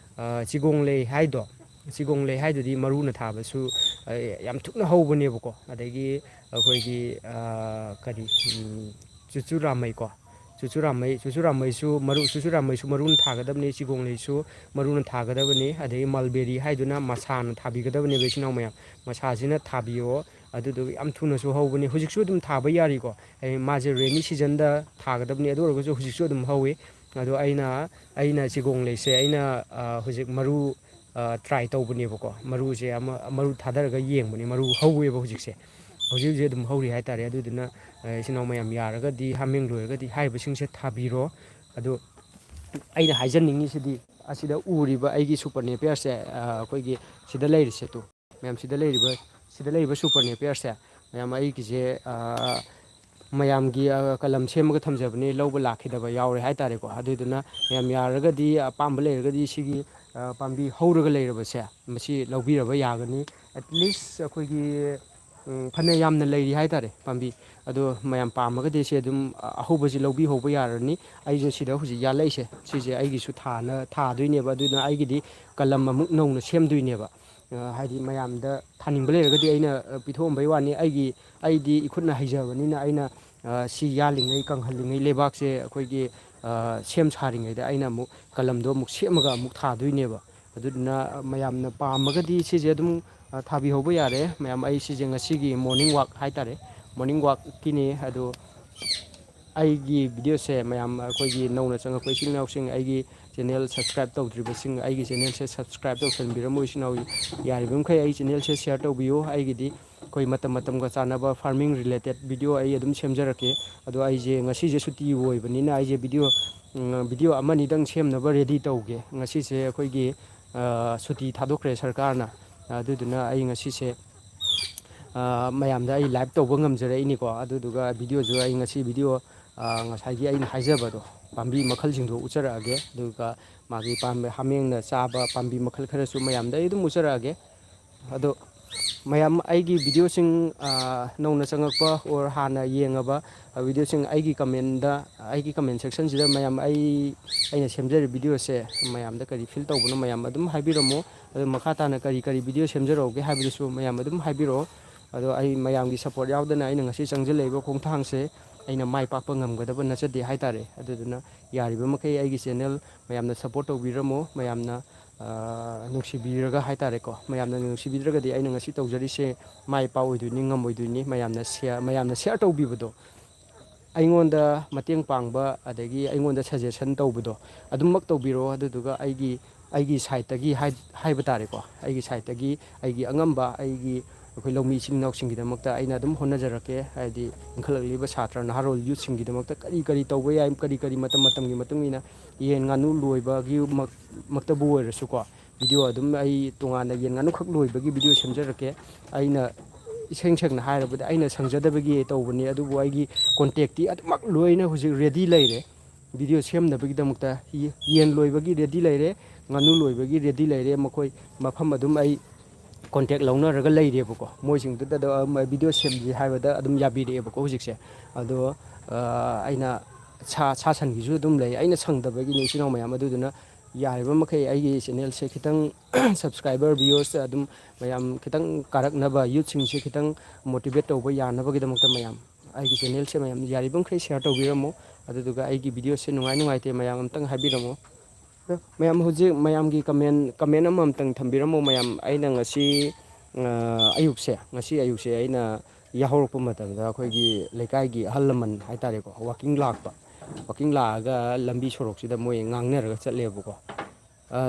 ꯆꯤꯒꯣꯡ ꯂꯩ ꯍꯥꯏꯗꯣ ꯆꯤꯒꯣꯡ ꯂꯩ ꯍꯥꯏꯗꯨꯗꯤ ꯃꯔꯨꯅ ꯊꯥꯕꯁꯨ ꯌꯥꯝ ꯊꯨꯅ ꯍꯧꯕꯅꯦꯕꯀꯣ ꯑꯗꯒꯤ ꯑꯩꯈꯣꯏꯒꯤ ꯀꯔꯤ ꯆꯨꯆꯨꯔꯥꯃꯩꯀꯣ ꯆꯨꯆꯨꯔꯥꯃꯩꯁꯨ ꯃꯔꯨꯅ ꯊꯥꯒꯗꯕꯅꯤ ꯆꯤꯒꯣꯡꯂꯩꯁꯨ ꯃꯔꯨꯅ ꯊꯥꯒꯗꯕꯅꯤ ꯑꯗꯒꯤ ꯃꯜꯕꯦꯔꯤ ꯍꯥꯏꯗꯨꯅ ꯃꯁꯥꯅ ꯊꯥꯕꯤꯒꯗꯕꯅꯦꯕ ꯏꯆꯤꯜ ꯏꯅꯥꯎ ꯃꯌꯥꯝ ꯃꯁꯥꯁꯤꯅ ꯊꯥꯕꯤꯌꯣ ꯑꯗꯨꯗꯨꯒ ꯌꯥꯝ ꯊꯨꯅꯁꯨ ꯍꯧꯕꯅꯤ ꯍꯧꯖꯤꯛꯁꯨ ꯑꯗꯨꯝ ꯊꯥꯕ ꯌꯥꯔꯤꯀꯣ ꯃꯥꯁꯦ ꯔꯦꯅꯤ ꯁꯤꯖꯟꯗ ꯊꯥꯒꯗꯕꯅꯤ ꯑꯗꯨ ꯑꯣꯏꯔꯒꯁꯨ ꯍꯧꯖꯤꯛꯁꯨ ꯑꯗꯨꯝ ꯍꯧꯋꯤ ꯑꯗꯣ ꯑꯩꯅ ꯆꯤꯒꯣꯡꯂꯩꯁꯦ ꯑꯩꯅ ꯍꯧꯖꯤꯛ ꯃꯔꯨ ꯇ꯭ꯔꯥꯏ ꯇꯧꯕꯅꯦꯕꯀꯣ ꯃꯔꯨꯁꯦ ꯃꯔꯨ ꯊꯥꯗꯔꯒ ꯌꯦꯡꯕꯅꯤ ꯃꯔꯨ ꯍꯧꯋꯦꯕ ꯍꯧꯖꯤꯛ ꯍꯧꯖꯤꯛ ꯑꯗꯨꯝ ꯍꯧꯔꯤ ꯍꯥꯏꯇꯥꯔꯦ ꯑꯗꯨꯗꯨꯅ ꯏꯆꯤꯜ ꯏꯅꯥꯎ ꯃꯌꯥꯝ ꯌꯥꯔꯒꯗꯤ ꯍꯥꯃꯦꯡ ꯂꯣꯏꯔꯒꯗꯤ ꯍꯥꯏꯔꯤꯕꯁꯤꯡꯁꯦ ꯊꯥꯕꯤꯔꯣ ꯑꯗꯣ ꯑꯩꯅ ꯍꯥꯏꯖꯅꯤꯡꯉꯤꯁꯤꯗꯤ ꯑꯁꯤꯗ ꯎꯔꯤꯕ ꯑꯩꯒꯤ ꯁꯨꯄꯔ ꯅꯦꯄꯤꯌꯔꯁꯦ ꯑꯩꯈꯣꯏꯒꯤ ꯁꯤꯗ ꯂꯩꯔꯤꯁꯦ ꯃꯌꯥꯝ ꯁꯤꯗ ꯂꯩꯔꯤꯕ ꯁꯨꯄꯔ ꯅꯦꯄꯤꯌꯔꯁꯦ ꯃꯌꯥꯝ ꯑꯩꯒꯤꯁꯦ ꯃꯌꯥꯝꯒꯤ ꯀꯂꯝ ꯁꯦꯝꯃꯒ ꯊꯝꯖꯕꯅꯤ ꯂꯧꯕ ꯂꯥꯛꯈꯤꯗꯕ ꯌꯥꯎꯔꯦ ꯍꯥꯏꯇꯥꯔꯦꯀꯣ ꯑꯗꯨꯗꯨꯅ ꯃꯌꯥꯝ ꯌꯥꯔꯒꯗꯤ ꯑꯄꯥꯝꯕ ꯂꯩꯔꯒꯗꯤ ꯁꯤꯒꯤ ꯄꯥꯝꯕꯤ ꯍꯧꯔꯒ ꯂꯩꯔꯕꯁꯦ ꯃꯁꯤ ꯂꯧꯕꯤꯔꯕ ꯌꯥꯒꯅꯤ ꯑꯦꯠꯂꯤꯁ ꯑꯩꯈꯣꯏꯒꯤ ꯐꯅ ꯌꯥꯝꯅ ꯂꯩꯔꯤ ꯍꯥꯏꯇꯥꯔꯦ ꯄꯥꯝꯕꯤ ꯑꯗꯣ ꯃꯌꯥꯝ ꯄꯥꯝꯃꯒꯗꯤ ꯁꯤ ꯑꯗꯨꯝ ꯑꯍꯧꯕꯁꯤ ꯂꯧꯕꯤꯍꯧꯕ ꯌꯥꯔꯅꯤ ꯑꯩꯁꯨ ꯁꯤꯗ ꯍꯧꯖꯤꯛ ꯌꯥꯜꯂꯛꯏꯁꯦ ꯁꯤꯁꯦ ꯑꯩꯒꯤꯁꯨ ꯊꯥꯗꯣꯏꯅꯦꯕ ꯑꯗꯨꯅ ꯑꯩꯒꯤꯗꯤ ꯀꯂꯝ ꯑꯃꯨꯛ ꯅꯧꯅ ꯁꯦꯝꯗꯣꯏꯅꯦꯕ ꯍꯥꯏꯗꯤ ꯃꯌꯥꯝꯗ ꯊꯥꯅꯤꯡꯕ ꯂꯩꯔꯒꯗꯤ ꯑꯩꯅ ꯄꯤꯊꯣꯛꯑꯝꯕꯩ ꯋꯥꯅꯤ ꯑꯩꯗꯤ ꯏꯈꯨꯠꯅ ꯍꯩꯖꯕꯅꯤꯅ ꯑꯩꯅ ꯁꯤ ꯌꯥꯜꯂꯤꯉꯩ ꯀꯪꯍꯜꯂꯤꯉꯩ ꯂꯩꯕꯥꯛꯁꯦ ꯑꯩꯈꯣꯏꯒꯤ ꯁꯦꯝ ꯁꯥꯔꯤꯉꯩꯗ ꯑꯩꯅ ꯑꯃꯨꯛ ꯀꯂꯝꯗꯣ ꯑꯃꯨꯛ ꯁꯦꯝꯃꯒ ꯑꯃꯨꯛ ꯊꯥꯗꯣꯏꯅꯦꯕ ꯑꯗꯨꯗꯨꯅ ꯃꯌꯥꯝꯅ ꯄꯥꯝꯃꯒꯗꯤ ꯁꯤꯁꯦ ꯑꯗꯨꯝ ꯊꯥꯕꯤꯍꯧꯕ ꯌꯥꯔꯦ ꯃꯌꯥꯝ ꯑꯩ ꯁꯤꯁꯦ ꯉꯁꯤꯒꯤ ꯃꯣꯔꯅꯤꯡ ꯋꯥꯛ ꯍꯥꯏꯇꯥꯔꯦ ꯃꯣꯔꯅꯤꯡ ꯋꯥꯛꯀꯤꯅꯤ ꯑꯗꯣ ꯑꯩꯒꯤ ꯚꯤꯗꯤꯑꯣꯁꯦ ꯃꯌꯥꯝ ꯑꯩꯈꯣꯏꯒꯤ ꯅꯧꯅ ꯆꯪꯉꯛꯄ ꯏꯆꯤꯜ ꯏꯅꯥꯎꯁꯤꯡ ꯑꯩꯒꯤ ꯆꯦꯅꯦꯜ ꯁꯕꯁꯀ꯭ꯔꯥꯏꯞ ꯇꯧꯗ꯭ꯔꯤꯕꯁꯤꯡ ꯑꯩꯒꯤ ꯆꯦꯅꯦꯜꯁꯦ ꯁꯕꯁꯀ꯭ꯔꯥꯏꯞ ꯇꯧꯁꯟꯕꯤꯔꯝꯃꯣ ꯏꯆꯤꯜ ꯏꯅꯥꯎ ꯌꯥꯔꯤꯕ ꯃꯈꯩ ꯑꯩ ꯆꯦꯅꯦꯜꯁꯦ ꯁꯤꯌꯔ ꯇꯧꯕꯤꯌꯨ ꯑꯩꯒꯤꯗꯤ ꯑꯩꯈꯣꯏ ꯃꯇꯝ ꯃꯇꯝꯒ ꯆꯥꯟꯅꯕ ꯐꯥꯔꯃꯤꯡ ꯔꯤꯂꯦꯇꯦꯠ ꯚꯤꯗꯤꯑꯣ ꯑꯩ ꯑꯗꯨꯝ ꯁꯦꯝꯖꯔꯛꯀꯦ ꯑꯗꯣ ꯑꯩꯁꯦ ꯉꯁꯤꯁꯦ ꯁꯨꯇꯤ ꯑꯣꯏꯕꯅꯤꯅ ꯑꯩꯁꯦ ꯚꯤꯗꯤꯑꯣ ꯑꯃꯅꯤꯗꯪ ꯁꯦꯝꯅꯕ ꯔꯦꯗꯤ ꯇꯧꯒꯦ ꯉꯁꯤꯁꯦ ꯑꯩꯈꯣꯏꯒꯤ ꯁꯨꯇꯤ ꯊꯥꯗꯣꯛꯈ꯭ꯔꯦ ꯁꯔꯀꯥꯔꯅ ꯑꯗꯨꯗꯨꯅ ꯑꯩ ꯉꯁꯤꯁꯦ ꯃꯌꯥꯝꯗ ꯑꯩ ꯂꯥꯏꯚ ꯇꯧꯕ ꯉꯝꯖꯔꯛꯏꯅꯤꯀꯣ ꯑꯗꯨꯗꯨꯒ ꯚꯤꯗꯤꯑꯣꯁꯨ ꯑꯩ ꯉꯁꯤ ꯚꯤꯗꯤꯑꯣ ꯉꯁꯥꯏꯒꯤ ꯑꯩꯅ ꯍꯥꯏꯖꯕꯗꯣ ꯄꯥꯝꯕꯤ ꯃꯈꯜꯁꯤꯡꯗꯣ ꯎꯠꯆꯔꯛꯑꯒꯦ ꯑꯗꯨꯒ ꯃꯥꯒꯤ ꯍꯥꯃꯦꯡꯅ ꯆꯥꯕ ꯄꯥꯝꯕꯤ ꯃꯈꯜ ꯈꯔꯁꯨ ꯃꯌꯥꯝꯗ ꯑꯩ ꯑꯗꯨꯝ ꯎꯠꯆꯔꯛꯑꯒꯦ ꯑꯗꯣ ꯃꯌꯥꯝ ꯑꯩꯒꯤ ꯚꯤꯗꯤꯑꯣꯁꯤꯡ ꯅꯧꯅ ꯆꯪꯉꯛꯄ ꯑꯣꯔ ꯍꯥꯟꯅ ꯌꯦꯡꯉꯕ ꯚꯤꯗꯤꯑꯣꯁꯤꯡ ꯑꯩꯒꯤ ꯀꯃꯦꯟ ꯁꯦꯛꯁꯟꯁꯤꯗ ꯃꯌꯥꯝ ꯑꯩꯅ ꯁꯦꯝꯖꯔꯤꯕ ꯚꯤꯗꯤꯑꯣꯁꯦ ꯃꯌꯥꯝꯗ ꯀꯔꯤ ꯐꯤꯜ ꯇꯧꯕꯅꯣ ꯃꯌꯥꯝ ꯑꯗꯨꯝ ꯍꯥꯏꯕꯤꯔꯝꯃꯣ ꯑꯗꯨ ꯃꯈꯥ ꯇꯥꯅ ꯀꯔꯤ ꯚꯤꯗꯤꯑꯣ ꯁꯦꯝꯖꯔꯛꯎꯒꯦ ꯍꯥꯏꯕꯗꯨꯁꯨ ꯃꯌꯥꯝ ꯑꯗꯨꯝ ꯍꯥꯏꯕꯤꯔꯛꯑꯣ ꯑꯗꯣ ꯑꯩ ꯃꯌꯥꯝꯒꯤ ꯁꯞꯄꯣꯔꯠ ꯌꯥꯎꯗꯅ ꯑꯩꯅ ꯉꯁꯤ ꯆꯪꯁꯤꯜꯂꯛꯏꯕ ꯈꯣꯡꯊꯥꯡꯁꯦ ꯑꯩꯅ ꯃꯥꯏ ꯄꯥꯛꯄ ꯉꯝꯒꯗꯕ ꯅꯠꯆꯗꯦ ꯍꯥꯏꯇꯥꯔꯦ ꯑꯗꯨꯗꯨꯅ ꯌꯥꯔꯤꯕ ꯃꯈꯩ ꯑꯩꯒꯤ ꯆꯦꯅꯦꯜ ꯃꯌꯥꯝꯅ ꯁꯞꯄꯣꯔꯠ ꯇꯧꯕꯤꯔꯝꯃꯣ ꯃꯌꯥꯝꯅ ꯅꯨꯡꯁꯤꯕꯤꯔꯒ ꯍꯥꯏꯇꯥꯔꯦꯀꯣ ꯃꯌꯥꯝꯅ ꯅꯨꯡꯁꯤꯕꯤꯗ꯭ꯔꯒꯗꯤ ꯑꯩꯅ ꯉꯁꯤ ꯇꯧꯖꯔꯤꯁꯦ ꯃꯥꯏ ꯄꯥꯛꯑꯣꯏꯗꯣꯏꯅꯤ ꯉꯝꯃꯣꯏꯗꯣꯏꯅꯤ ꯃꯌꯥꯝꯅ ꯁꯤꯌꯔ ꯇꯧꯕꯤꯕꯗꯣ ꯑꯩꯉꯣꯟꯗ ꯃꯇꯦꯡ ꯄꯥꯡꯕ ꯑꯗꯒꯤ ꯑꯩꯉꯣꯟꯗ ꯁꯖꯦꯁꯟ ꯇꯧꯕꯗꯣ ꯑꯗꯨꯝꯃꯛ ꯇꯧꯕꯤꯔꯛꯑꯣ ꯑꯗꯨꯗꯨꯒ ꯑꯩꯒꯤ ꯁꯥꯏꯠꯇꯒꯤ ꯍꯥꯏꯕ ꯇꯥꯔꯦꯀꯣ ꯑꯩꯒꯤ ꯁꯥꯏꯠꯇꯒꯤ ꯑꯩꯒꯤ ꯑꯉꯝꯕ ꯑꯩꯈꯣꯏ ꯂꯧꯃꯤ ꯏꯆꯤꯟ ꯏꯅꯥꯎꯁꯤꯡꯒꯤꯗꯃꯛꯇ ꯑꯩꯅ ꯑꯗꯨꯝ ꯍꯣꯠꯅꯖꯔꯛꯀꯦ ꯍꯥꯏꯗꯤ ꯏꯟꯈꯠꯂꯛꯂꯤꯕ ꯁꯥꯇ꯭ꯔ ꯅꯍꯥꯔꯣꯜ ꯌꯨꯠꯁꯤꯡꯒꯤꯗꯃꯛꯇ ꯀꯔꯤ ꯀꯔꯤ ꯇꯧꯕ ꯌꯥꯏ ꯀꯔꯤ ꯀꯔꯤ ꯃꯇꯝꯒꯤ ꯃꯇꯨꯡ ꯏꯟꯅ ꯌꯦꯟ ꯉꯥꯅꯨ ꯂꯣꯏꯕꯒꯤ ꯃꯛꯇꯕꯨ ꯑꯣꯏꯔꯁꯨꯀꯣ ꯚꯤꯗꯤꯑꯣ ꯑꯗꯨꯝ ꯑꯩ ꯇꯣꯉꯥꯟꯅ ꯌꯦꯟ ꯉꯥꯅꯨꯈꯛ ꯂꯣꯏꯕꯒꯤ ꯚꯤꯗꯤꯑꯣ ꯁꯦꯝꯖꯔꯛꯀꯦ ꯑꯩꯅ ꯏꯁꯦꯡ ꯁꯦꯡꯅ ꯍꯥꯏꯔꯕꯗ ꯑꯩꯅ ꯁꯪꯖꯗꯕꯒꯤ ꯇꯧꯕꯅꯤ ꯑꯗꯨꯕꯨ ꯑꯩꯒꯤ ꯀꯣꯟꯇꯦꯛꯇꯤ ꯑꯗꯨꯃꯛ ꯂꯣꯏꯅ ꯍꯧꯖꯤꯛ ꯔꯦꯗꯤ ꯂꯩꯔꯦ ꯚꯤꯗꯤꯑꯣ ꯁꯦꯝꯅꯕꯒꯤꯗꯃꯛꯇ ꯌꯦꯟ ꯂꯣꯏꯕꯒꯤ ꯔꯦꯗꯤ ꯂꯩꯔꯦ ꯉꯥꯅꯨ ꯂꯣꯏꯕꯒꯤ ꯔꯦꯗꯤ ꯂꯩꯔꯦ ꯃꯈꯣꯏ ꯃꯐꯝ ꯑꯗꯨꯝ ꯑꯩ ꯀꯣꯟꯇꯦꯛ ꯂꯧꯅꯔꯒ ꯂꯩꯔꯦꯕꯀꯣ ꯃꯣꯏꯁꯤꯡꯗꯨꯗ ꯚꯤꯗꯤꯑꯣ ꯁꯦꯝꯁꯤ ꯍꯥꯏꯕꯗ ꯑꯗꯨꯝ ꯌꯥꯕꯤꯔꯛꯑꯦꯕꯀꯣ ꯍꯧꯖꯤꯛꯁꯦ ꯑꯗꯣ ꯑꯩꯅ ꯁꯥ ꯁꯟꯒꯤꯁꯨ ꯑꯗꯨꯝ ꯂꯩ ꯑꯩꯅ ꯁꯪꯗꯕꯒꯤꯅꯤ ꯏꯆꯤꯜ ꯏꯅꯥꯎ ꯃꯌꯥꯝ ꯑꯗꯨꯗꯨꯅ ꯌꯥꯔꯤꯕ ꯃꯈꯩ ꯑꯩꯒꯤ ꯆꯦꯅꯦꯜꯁꯦ ꯈꯤꯇꯪ ꯁꯕꯁꯀ꯭ꯔꯥꯏꯕꯔ ꯚꯤꯌꯣꯔꯁ ꯑꯗꯨꯝ ꯃꯌꯥꯝ ꯈꯤꯇꯪ ꯀꯥꯔꯛꯅꯕ ꯌꯨꯠꯁꯤꯡꯁꯦ ꯈꯤꯇꯪ ꯃꯣꯇꯤꯚꯦꯠ ꯇꯧꯕ ꯌꯥꯅꯕꯒꯤꯗꯃꯛꯇ ꯃꯌꯥꯝ ꯑꯩꯒꯤ ꯆꯦꯅꯦꯜꯁꯦ ꯃꯌꯥꯝ ꯌꯥꯔꯤꯕ ꯃꯈꯩ ꯁꯤꯌꯥꯔ ꯇꯧꯕꯤꯔꯝꯃꯣ ꯑꯗꯨꯗꯨꯒ ꯑꯩꯒꯤ ꯚꯤꯗꯤꯑꯣꯁꯦ ꯅꯨꯡꯉꯥꯏ ꯅꯨꯡꯉꯥꯏꯇꯦ ꯃꯌꯥꯝ ꯑꯝꯇꯪ ꯍꯥꯏꯕꯤꯔꯝꯃꯣ ꯃꯌꯥꯝ ꯍꯧꯖꯤꯛ ꯃꯌꯥꯝꯒꯤ ꯀꯃꯦꯟ ꯑꯃꯇꯪ ꯊꯝꯕꯤꯔꯝꯃꯣ ꯃꯌꯥꯝ ꯑꯩꯅ ꯉꯁꯤ ꯑꯌꯨꯛꯁꯦ ꯑꯩꯅ ꯌꯥꯍꯧꯔꯛꯄ ꯃꯇꯝꯗ ꯑꯩꯈꯣꯏꯒꯤ ꯂꯩꯀꯥꯏꯒꯤ ꯑꯍꯜ ꯂꯃꯟ ꯍꯥꯏꯇꯥꯔꯦꯀꯣ ꯋꯥꯛꯀꯤꯡ ꯂꯥꯛꯑꯒ ꯂꯝꯕꯤ ꯁꯣꯔꯣꯛꯁꯤꯗ ꯃꯣꯏ ꯉꯥꯡꯅꯔꯒ ꯆꯠꯂꯦꯕꯀꯣ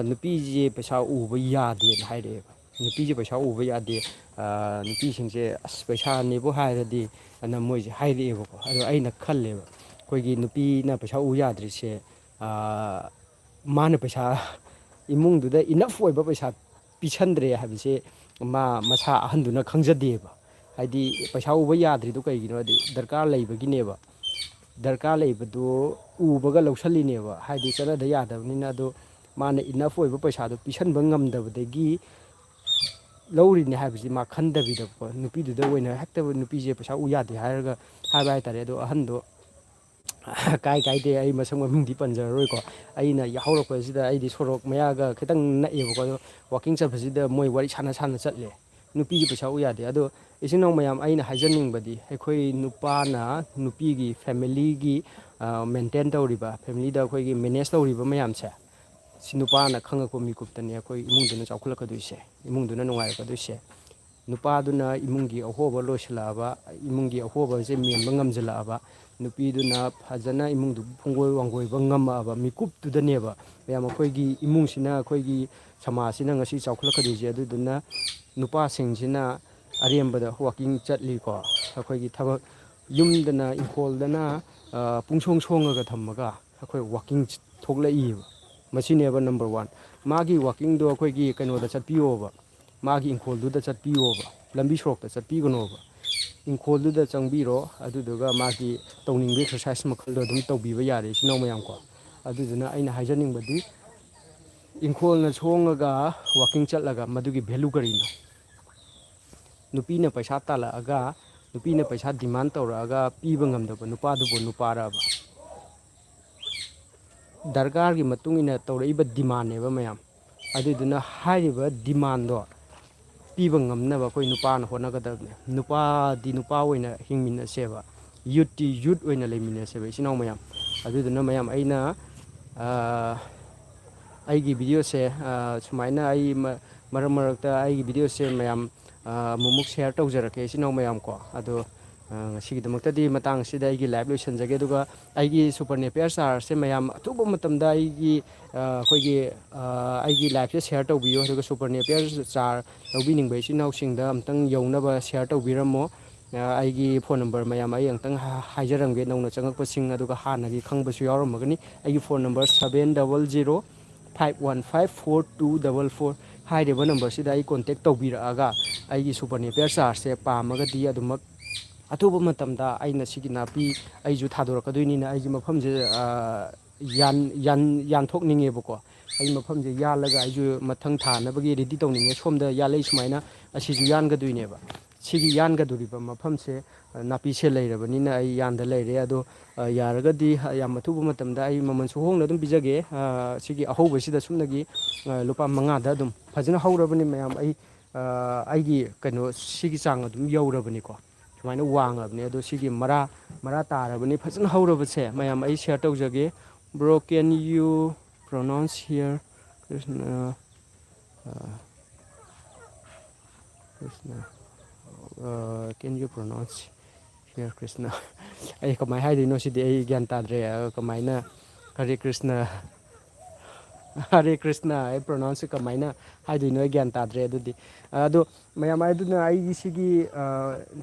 ꯅꯨꯄꯤꯁꯦ ꯄꯩꯁꯥ ꯎꯕ ꯌꯥꯗꯦꯅ ꯍꯥꯏꯔꯛꯑꯦꯕ ꯅꯨꯄꯤꯁꯦ ꯄꯩꯁꯥ ꯎꯕ ꯌꯥꯗꯦ ꯅꯨꯄꯤꯁꯤꯡꯁꯦ ꯑꯁ ꯄꯩꯁꯥꯅꯦꯕꯨ ꯍꯥꯏꯔꯗꯤ ꯑꯅ ꯃꯣꯏꯁꯦ ꯍꯥꯏꯔꯛꯑꯦꯕꯀꯣ ꯑꯗꯣ ꯑꯩꯅ ꯈꯜꯂꯦꯕ ꯑꯩꯈꯣꯏꯒꯤ ꯅꯨꯄꯤꯅ ꯄꯩꯁా ꯎ ꯌꯥꯗ꯭ꯔꯤꯁꯦ ꯃꯥꯅ ꯄꯩꯁꯥ ꯏꯃꯨꯡꯗꯨꯗ ꯏꯅꯐ ꯑꯣꯏꯕ ꯄꯩꯁా ꯄꯤꯁꯟꯗ꯭ꯔꯦ ꯍꯥꯏꯕꯁꯦ ꯃꯁꯥ ꯑꯍꯟꯗꯨꯅ ꯈꯪꯖꯗꯦꯕ ꯍꯥꯏꯗꯤ ꯄꯩꯁꯥ ꯎꯕ ꯌꯥꯗ꯭ꯔꯤꯗꯣ ꯀꯩꯒꯤꯅꯣ ꯍꯥꯏꯗꯤ ꯗꯔꯀꯥꯔ ꯂꯩꯕꯒꯤꯅꯦꯕ ꯗꯔꯀꯥꯔ ꯂꯩꯕꯗꯨ ꯎꯕꯒ ꯂꯧꯁꯜꯂꯤꯅꯦꯕ ꯍꯥꯏꯗꯤ ꯆꯠꯅꯗ ꯌꯥꯗꯕꯅꯤꯅ ꯑꯗꯣ ꯃꯥꯅ ꯏꯅꯐ ꯑꯣꯏꯕ ꯄꯩꯁꯥꯗꯣ ꯄꯤꯁꯟꯕ ꯉꯝꯗꯕꯗꯒꯤ ꯂꯧꯔꯤꯅꯦ ꯍꯥꯏꯕꯁꯤ ꯃꯥ ꯈꯟꯗꯕꯤꯗꯀꯣ ꯅꯨꯄꯤꯗꯨꯗ ꯑꯣꯏꯅ ꯍꯦꯛꯇ ꯅꯨꯄꯤꯁꯦ ꯄꯩꯁꯥ ꯎ ꯌꯥꯗꯦ ꯍꯥꯏꯔꯒ ꯍꯥꯏꯕ ꯍꯥꯏꯇꯥꯔꯦ ꯑꯗꯣ ꯑꯍꯟꯗꯣ ꯀꯥꯏꯗꯦ ꯑꯩ ꯃꯁꯛ ꯃꯃꯤꯡꯗꯤ ꯄꯟꯖꯔꯔꯣꯏꯀꯣ ꯑꯩꯅ ꯌꯥꯍꯧꯔꯛꯄꯁꯤꯗ ꯑꯩꯗꯤ ꯁꯣꯔꯣꯛ ꯃꯌꯥꯒ ꯈꯤꯇꯪ ꯅꯛꯑꯦꯕꯀꯣ ꯑꯗꯣ ꯋꯥꯛꯀꯤꯡ ꯆꯠꯄꯁꯤꯗ ꯃꯣꯏ ꯋꯥꯔꯤ ꯁꯥꯟꯅ ꯆꯠꯂꯦ ꯅꯨꯄꯤꯁꯤ ꯄꯩꯁꯥ ꯎ ꯌꯥꯗꯦ ꯑꯗꯣ ꯏꯆꯤꯟ ꯏꯅꯥꯎ ꯃꯌꯥꯝ ꯑꯩꯅ ꯍꯥꯏꯖꯅꯤꯡꯕꯗꯤ ꯑꯩꯈꯣꯏ ꯅꯨꯄꯥꯅ ꯅꯨꯄꯤꯒꯤ ꯐꯦꯃꯤꯂꯤꯒꯤ ꯃꯦꯟꯇꯦꯟ ꯇꯧꯔꯤꯕ ꯐꯦꯃꯤꯂꯤꯗ ꯑꯩꯈꯣꯏꯒꯤ ꯃꯦꯅꯦꯖ ꯇꯧꯔꯤꯕ ꯃꯌꯥꯝꯁꯦ ꯁꯤ ꯅꯨꯄꯥꯅ ꯈꯪꯉꯛꯄ ꯃꯤꯀꯨꯞꯇꯅꯤ ꯑꯩꯈꯣꯏ ꯏꯃꯨꯡꯗꯨꯅ ꯆꯥꯎꯈꯠꯂꯛꯀꯗꯣꯏꯁꯦ ꯏꯃꯨꯡꯗꯨꯅ ꯅꯨꯡꯉꯥꯏꯔꯛꯀꯗꯣꯏꯁꯦ ꯅꯨꯄꯥꯗꯨꯅ ꯏꯃꯨꯡꯒꯤ ꯑꯍꯣꯕ ꯂꯣꯏꯁꯤꯜꯂꯛꯑꯕ ꯏꯃꯨꯡꯒꯤ ꯑꯍꯣꯕꯁꯦ ꯃꯦꯟꯕ ꯉꯝꯁꯤꯜꯂꯛꯑꯕ ꯅꯨꯄꯤꯗꯨꯅ ꯐꯖꯅ ꯏꯃꯨꯡꯗꯨ ꯄꯨꯡꯒꯣꯏ ꯋꯥꯡꯒꯣꯏꯕ ꯉꯝꯃꯛꯑꯕ ꯃꯤꯀꯨꯞꯇꯨꯗꯅꯦꯕ ꯃꯌꯥꯝ ꯑꯩꯈꯣꯏꯒꯤ ꯏꯃꯨꯡꯁꯤꯅ ꯑꯩꯈꯣꯏꯒꯤ ꯁꯃꯥꯖꯁꯤꯅ ꯉꯁꯤ ꯆꯥꯎꯈꯠꯂꯛꯀꯗꯣꯏꯁꯦ ꯑꯗꯨꯗꯨꯅ ꯅꯨꯄꯥꯁꯤꯡꯁꯤꯅ ꯑꯔꯦꯝꯕꯗ ꯋꯥꯛꯀꯤꯡ ꯆꯠꯂꯤꯀꯣ ꯑꯩꯈꯣꯏꯒꯤ ꯊꯕꯛ ꯌꯨꯝꯗꯅ ꯏꯪꯈꯣꯜꯗꯅ ꯄꯨꯡꯁꯣꯡ ꯁꯣꯡꯉꯒ ꯊꯝꯃꯒ ꯑꯩꯈꯣꯏ ꯋꯥꯛꯀꯤꯡ ꯊꯣꯛꯂꯛꯏꯕ ꯃꯁꯤꯅꯦꯕ ꯅꯝꯕꯔ ꯋꯥꯟ ꯃꯥꯒꯤ ꯋꯥꯛꯀꯤꯡꯗꯣ ꯑꯩꯈꯣꯏꯒꯤ ꯀꯩꯅꯣꯗ ꯆꯠꯄꯤꯌꯣꯕ ꯃꯥꯒꯤ ꯏꯪꯈꯣꯜꯗꯨꯗ ꯆꯠꯄꯤꯌꯣꯕ ꯂꯝꯕꯤ ꯁꯣꯔꯣꯛꯇ ꯆꯠꯄꯤꯒꯅꯣꯕ ꯏꯪꯈꯣꯜꯗꯨꯗ ꯆꯪꯕꯤꯔꯣ ꯑꯗꯨꯗꯨꯒ ꯃꯥꯒꯤ ꯇꯧꯅꯤꯡꯕ ꯑꯦꯛꯁꯔꯁꯥꯏꯁ ꯃꯈꯜꯗꯣ ꯑꯗꯨꯝ ꯇꯧꯕꯤꯕ ꯌꯥꯔꯦ ꯏꯆꯤꯟ ꯏꯅꯥꯎ ꯃꯌꯥꯝꯀꯣ ꯑꯗꯨꯗꯨꯅ ꯑꯩꯅ ꯍꯥꯏꯖꯅꯤꯡꯕꯗꯤ ꯏꯪꯈꯣꯜꯅ ꯁꯣꯡꯉꯒ ꯋꯥꯛꯀꯤꯡ ꯆꯠꯂꯒ ꯃꯗꯨꯒꯤ ꯚꯦꯂꯨ ꯀꯔꯤꯅꯣ ꯅꯨꯄꯤꯅ ꯄꯩꯁꯥ ꯇꯥꯜꯂꯛꯑꯒ ꯅꯨꯄꯤꯅ ꯄꯩꯁꯥ ꯗꯤꯃꯥꯟ ꯇꯧꯔꯛꯑꯒ ꯄꯤꯕ ꯉꯝꯗꯕ ꯅꯨꯄꯥꯗꯨꯕꯨ ꯅꯨꯄꯥꯔꯕ ꯗꯔꯀꯥꯔꯒꯤ ꯃꯇꯨꯡ ꯏꯟꯅ ꯇꯧꯔꯛꯏꯕ ꯗꯤꯃꯥꯟꯅꯦꯕ ꯃꯌꯥꯝ ꯑꯗꯨꯗꯨꯅ ꯍꯥꯏꯔꯤꯕ ꯗꯤꯃꯥꯟꯗꯣ ꯄꯤꯕ ꯉꯝꯅꯕ ꯑꯩꯈꯣꯏ ꯅꯨꯄꯥꯅ ꯍꯣꯠꯅꯒꯗꯕꯅꯤ ꯅꯨꯄꯥꯗꯤ ꯅꯨꯄꯥ ꯑꯣꯏꯅ ꯍꯤꯡꯃꯤꯟꯅꯁꯦꯕ ꯌꯨꯠꯇꯤ ꯌꯨꯠ ꯑꯣꯏꯅ ꯂꯩꯃꯤꯟꯅꯁꯦꯕ ꯏꯆꯤꯟ ꯏꯅꯥꯎ ꯃꯌꯥꯝ ꯑꯗꯨꯗꯨꯅ ꯃꯌꯥꯝ ꯑꯩꯅ ꯑꯩꯒꯤ ꯚꯤꯗꯤꯑꯣꯁꯦ ꯁꯨꯃꯥꯏꯅ ꯑꯩ ꯃꯔꯛ ꯃꯔꯛꯇ ꯑꯩꯒꯤ ꯚꯤꯗꯤꯑꯣꯁꯦ ꯃꯌꯥꯝ ꯑꯃꯨꯛꯃꯨꯛ ꯁꯤꯌꯥꯔ ꯇꯧꯖꯔꯛꯀꯦ ꯏꯆꯤꯟ ꯏꯅꯥꯎ ꯃꯌꯥꯝ ꯀꯣ ꯑꯗꯣ ꯉꯁꯤꯒꯤꯗꯃꯛꯇꯗꯤ ꯃꯇꯥꯡ ꯑꯁꯤꯗ ꯑꯩꯒꯤ ꯂꯥꯏꯐ ꯂꯣꯏꯁꯟꯖꯒꯦ ꯑꯗꯨꯒ ꯑꯩꯒꯤ ꯁꯨꯄꯔ ꯅꯦꯄꯤꯌꯔ ꯆꯥꯔꯖꯁꯦ ꯃꯌꯥꯝ ꯑꯊꯨꯕ ꯃꯇꯝꯗ ꯑꯩꯒꯤ ꯂꯥꯏꯐꯁꯦ ꯁꯤꯌꯥꯔ ꯇꯧꯕꯤꯌꯨ ꯑꯗꯨꯒ ꯁꯨꯄꯔ ꯅꯦꯄꯤꯌꯔ ꯆꯥꯔ ꯂꯧꯕꯤꯅꯤꯡꯕ ꯏꯆꯤꯟ ꯏꯅꯥꯎꯁꯤꯡꯗ ꯑꯝꯇꯪ ꯌꯧꯅꯕ ꯁꯤꯌꯥꯔ ꯇꯧꯕꯤꯔꯝꯃꯣ ꯑꯩꯒꯤ ꯐꯣꯟ ꯅꯝꯕꯔ ꯃꯌꯥꯝ ꯑꯩ ꯑꯃꯨꯛꯇꯪ ꯍꯥꯏꯖꯔꯝꯒꯦ ꯅꯧꯅ ꯆꯪꯉꯛꯄꯁꯤꯡ ꯑꯗꯨꯒ ꯍꯥꯟꯅꯒꯤ ꯈꯪꯕꯁꯨ ꯌꯥꯎꯔꯝꯃꯒꯅꯤ ꯑꯩꯒꯤ ꯐꯣꯟ ꯅꯝꯕꯔ 700-515-4244 ꯍꯥꯏꯔꯤꯕ ꯅꯝꯕꯔꯁꯤꯗ ꯑꯩ ꯀꯣꯟꯇꯦꯛ ꯇꯧꯕꯤꯔꯛꯑꯒ ꯑꯩꯒꯤ ꯁꯨꯄꯔ ꯅꯦꯄꯤꯌꯔ ꯆꯥꯔꯖꯁꯦ ꯄꯥꯝꯃꯒꯗꯤ ꯑꯗꯨꯃꯛ ꯑꯊꯨꯕ ꯃꯇꯝꯗ ꯑꯩꯅ ꯁꯤꯒꯤ ꯅꯥꯄꯤ ꯑꯩꯁꯨ ꯊꯥꯗꯣꯔꯛꯀꯗꯣꯏꯅꯤꯅ ꯑꯩꯒꯤ ꯃꯐꯝꯁꯦ ꯌꯥꯟꯊꯣꯛꯅꯤꯡꯉꯦꯕꯀꯣ ꯑꯩ ꯃꯐꯝꯁꯦ ꯌꯥꯜꯂꯒ ꯑꯩꯁꯨ ꯃꯊꯪ ꯊꯥꯅꯕꯒꯤ ꯔꯦꯗꯤ ꯇꯧꯅꯤꯡꯉꯦ ꯁꯣꯝꯗ ꯌꯥꯜꯂꯛꯏ ꯁꯨꯃꯥꯏꯅ ꯑꯁꯤꯁꯨ ꯌꯥꯟꯒꯗꯣꯏꯅꯦꯕ ꯁꯤꯒꯤ ꯌꯥꯟꯒꯗꯣꯔꯤꯕ ꯃꯐꯝꯁꯦ ꯅꯥꯄꯤꯁꯦ ꯂꯩꯔꯕꯅꯤꯅ ꯑꯩ ꯌꯥꯟꯗ ꯂꯩꯔꯦ ꯑꯗꯣ ꯌꯥꯔꯒꯗꯤ ꯌꯥꯝ ꯑꯊꯨꯕ ꯃꯇꯝꯗ ꯑꯩ ꯃꯃꯜꯁꯨ ꯍꯣꯡꯅ ꯑꯗꯨꯝ ꯄꯤꯖꯒꯦ ꯁꯤꯒꯤ ꯑꯍꯧꯕꯁꯤꯗ ꯁꯨꯞꯅꯒꯤ ꯂꯨꯄꯥ 5ꯗ ꯑꯗꯨꯝ ꯐꯖꯅ ꯍꯧꯔꯕꯅꯤ ꯃꯌꯥꯝ ꯑꯩꯒꯤ ꯀꯩꯅꯣ ꯁꯤꯒꯤ ꯆꯥꯡ ꯑꯗꯨꯝ ꯌꯧꯔꯕꯅꯤꯀꯣ ꯁꯨꯃꯥꯏꯅ ꯋꯥꯡꯉꯕꯅꯤ ꯑꯗꯣ ꯁꯤꯒꯤ ꯃꯔꯥ ꯇꯥꯔꯕꯅꯤ ꯐꯖꯅ ꯍꯧꯔꯕꯁꯦ ꯃꯌꯥꯝ ꯑꯩ ꯁꯤꯌꯔ ꯇꯧꯖꯒꯦ ꯕ꯭ꯔꯣ ꯀꯦꯟ ꯌꯨ ꯄ꯭ꯔꯣꯅꯥꯎꯟꯁ ꯍꯤꯌꯔ ꯀ꯭ꯔꯤꯁꯅ ꯀꯦꯟ ꯌꯨ ꯄ꯭ꯔꯣꯅꯥꯎꯟꯁ ꯍꯤꯌꯔ ꯀ꯭ꯔꯤꯁꯅ ꯑꯩ ꯀꯃꯥꯏꯅ ꯍꯥꯏꯗꯣꯏꯅꯣ ꯁꯤꯗꯤ ꯑꯩ ꯒ꯭ꯌꯥꯟ ꯇꯥꯗ꯭ꯔꯦ ꯀꯃꯥꯏꯅ ꯍꯔꯦ ꯀ꯭ꯔꯤꯁꯅ ꯍꯔꯦ ꯀ꯭ꯔꯤꯁꯅ ꯑꯩ ꯄ꯭ꯔꯣꯅꯥꯎꯟꯁꯦ ꯀꯃꯥꯏꯅ ꯍꯥꯏꯗꯣꯏꯅꯣ ꯑꯩ ꯒ꯭ꯌꯥꯟ ꯇꯥꯗ꯭ꯔꯦ ꯑꯗꯨꯗꯤ ꯑꯗꯣ ꯃꯌꯥꯝ ꯑꯗꯨꯅ ꯑꯩꯒꯤ ꯁꯤꯒꯤ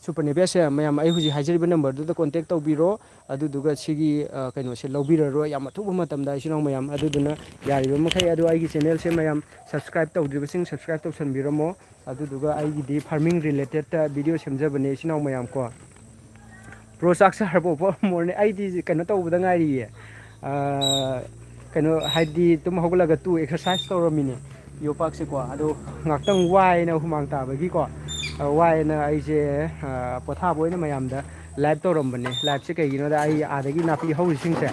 ꯁꯨꯄꯔ ꯅꯦꯕꯤꯌꯔꯁꯦ ꯃꯌꯥꯝ ꯑꯩ ꯍꯧꯖꯤꯛ ꯍꯥꯏꯖꯔꯤꯕ ꯅꯝꯕꯔꯗꯨꯗ ꯀꯣꯟꯇꯦꯛ ꯇꯧꯕꯤꯔꯣ ꯑꯗꯨꯗꯨꯒ ꯁꯤꯒꯤ ꯀꯩꯅꯣꯁꯦ ꯂꯧꯕꯤꯔꯔꯣꯏ ꯌꯥꯝ ꯑꯊꯨꯕ ꯃꯇꯝꯗ ꯏꯆꯤꯟ ꯃꯌꯥꯝ ꯑꯗꯨꯗꯨꯅ ꯌꯥꯔꯤꯕ ꯃꯈꯩ ꯑꯗꯣ ꯑꯩꯒꯤ ꯆꯦꯅꯦꯜꯁꯦ ꯃꯌꯥꯝ ꯁꯕꯁꯀ꯭ꯔꯥꯏꯞ ꯇꯧꯗ꯭ꯔꯤꯕꯁꯤꯡ ꯁꯕꯁꯀ꯭ꯔꯥꯏꯞ ꯇꯧꯁꯟꯕꯤꯔꯝꯃꯣ ꯑꯗꯨꯗꯨꯒ ꯑꯩꯒꯤꯗꯤ ꯐꯥꯔꯃꯤꯡ ꯔꯤꯂꯦꯇꯦꯠꯇ ꯚꯤꯗꯤꯑꯣ ꯁꯦꯝꯖꯕꯅꯦ ꯏꯆꯤꯟ ꯏꯅꯥꯎ ꯃꯌꯥꯝ ꯀꯣ ꯄ꯭ꯔꯣ ꯆꯥꯛ ꯆꯥꯔꯕꯣ ꯃꯣꯔꯅꯤꯡ ꯑꯩꯗꯤ ꯀꯩꯅꯣ ꯇꯧꯕꯗ ꯉꯥꯏꯔꯤꯌꯦ ꯀꯩꯅꯣ ꯍꯥꯏꯗꯤ ꯇꯨꯝ ꯍꯧꯒꯠꯂꯒ ꯑꯦꯛꯁꯔꯁꯥꯏꯁ ꯇꯧꯔꯝꯃꯤꯅꯦ ꯌꯣꯄꯥꯛꯁꯤꯀꯣ ꯑꯗꯣ ꯉꯥꯏꯍꯥꯛꯇꯪ ꯋꯥꯏꯅ ꯍꯨꯃꯥꯡ ꯇꯥꯕꯒꯤꯀꯣ ꯋꯥꯏꯅ ꯑꯩꯁꯦ ꯄꯣꯊꯥꯕ ꯑꯣꯏꯅ ꯃꯌꯥꯝꯗ ꯂꯥꯏꯚ ꯇꯧꯔꯝꯕꯅꯦ ꯂꯥꯏꯚꯁꯦ ꯀꯩꯒꯤꯅꯣꯗ ꯑꯩ ꯑꯥꯗꯒꯤ ꯅꯥꯄꯤ ꯍꯧꯔꯤꯁꯤꯡꯁꯦ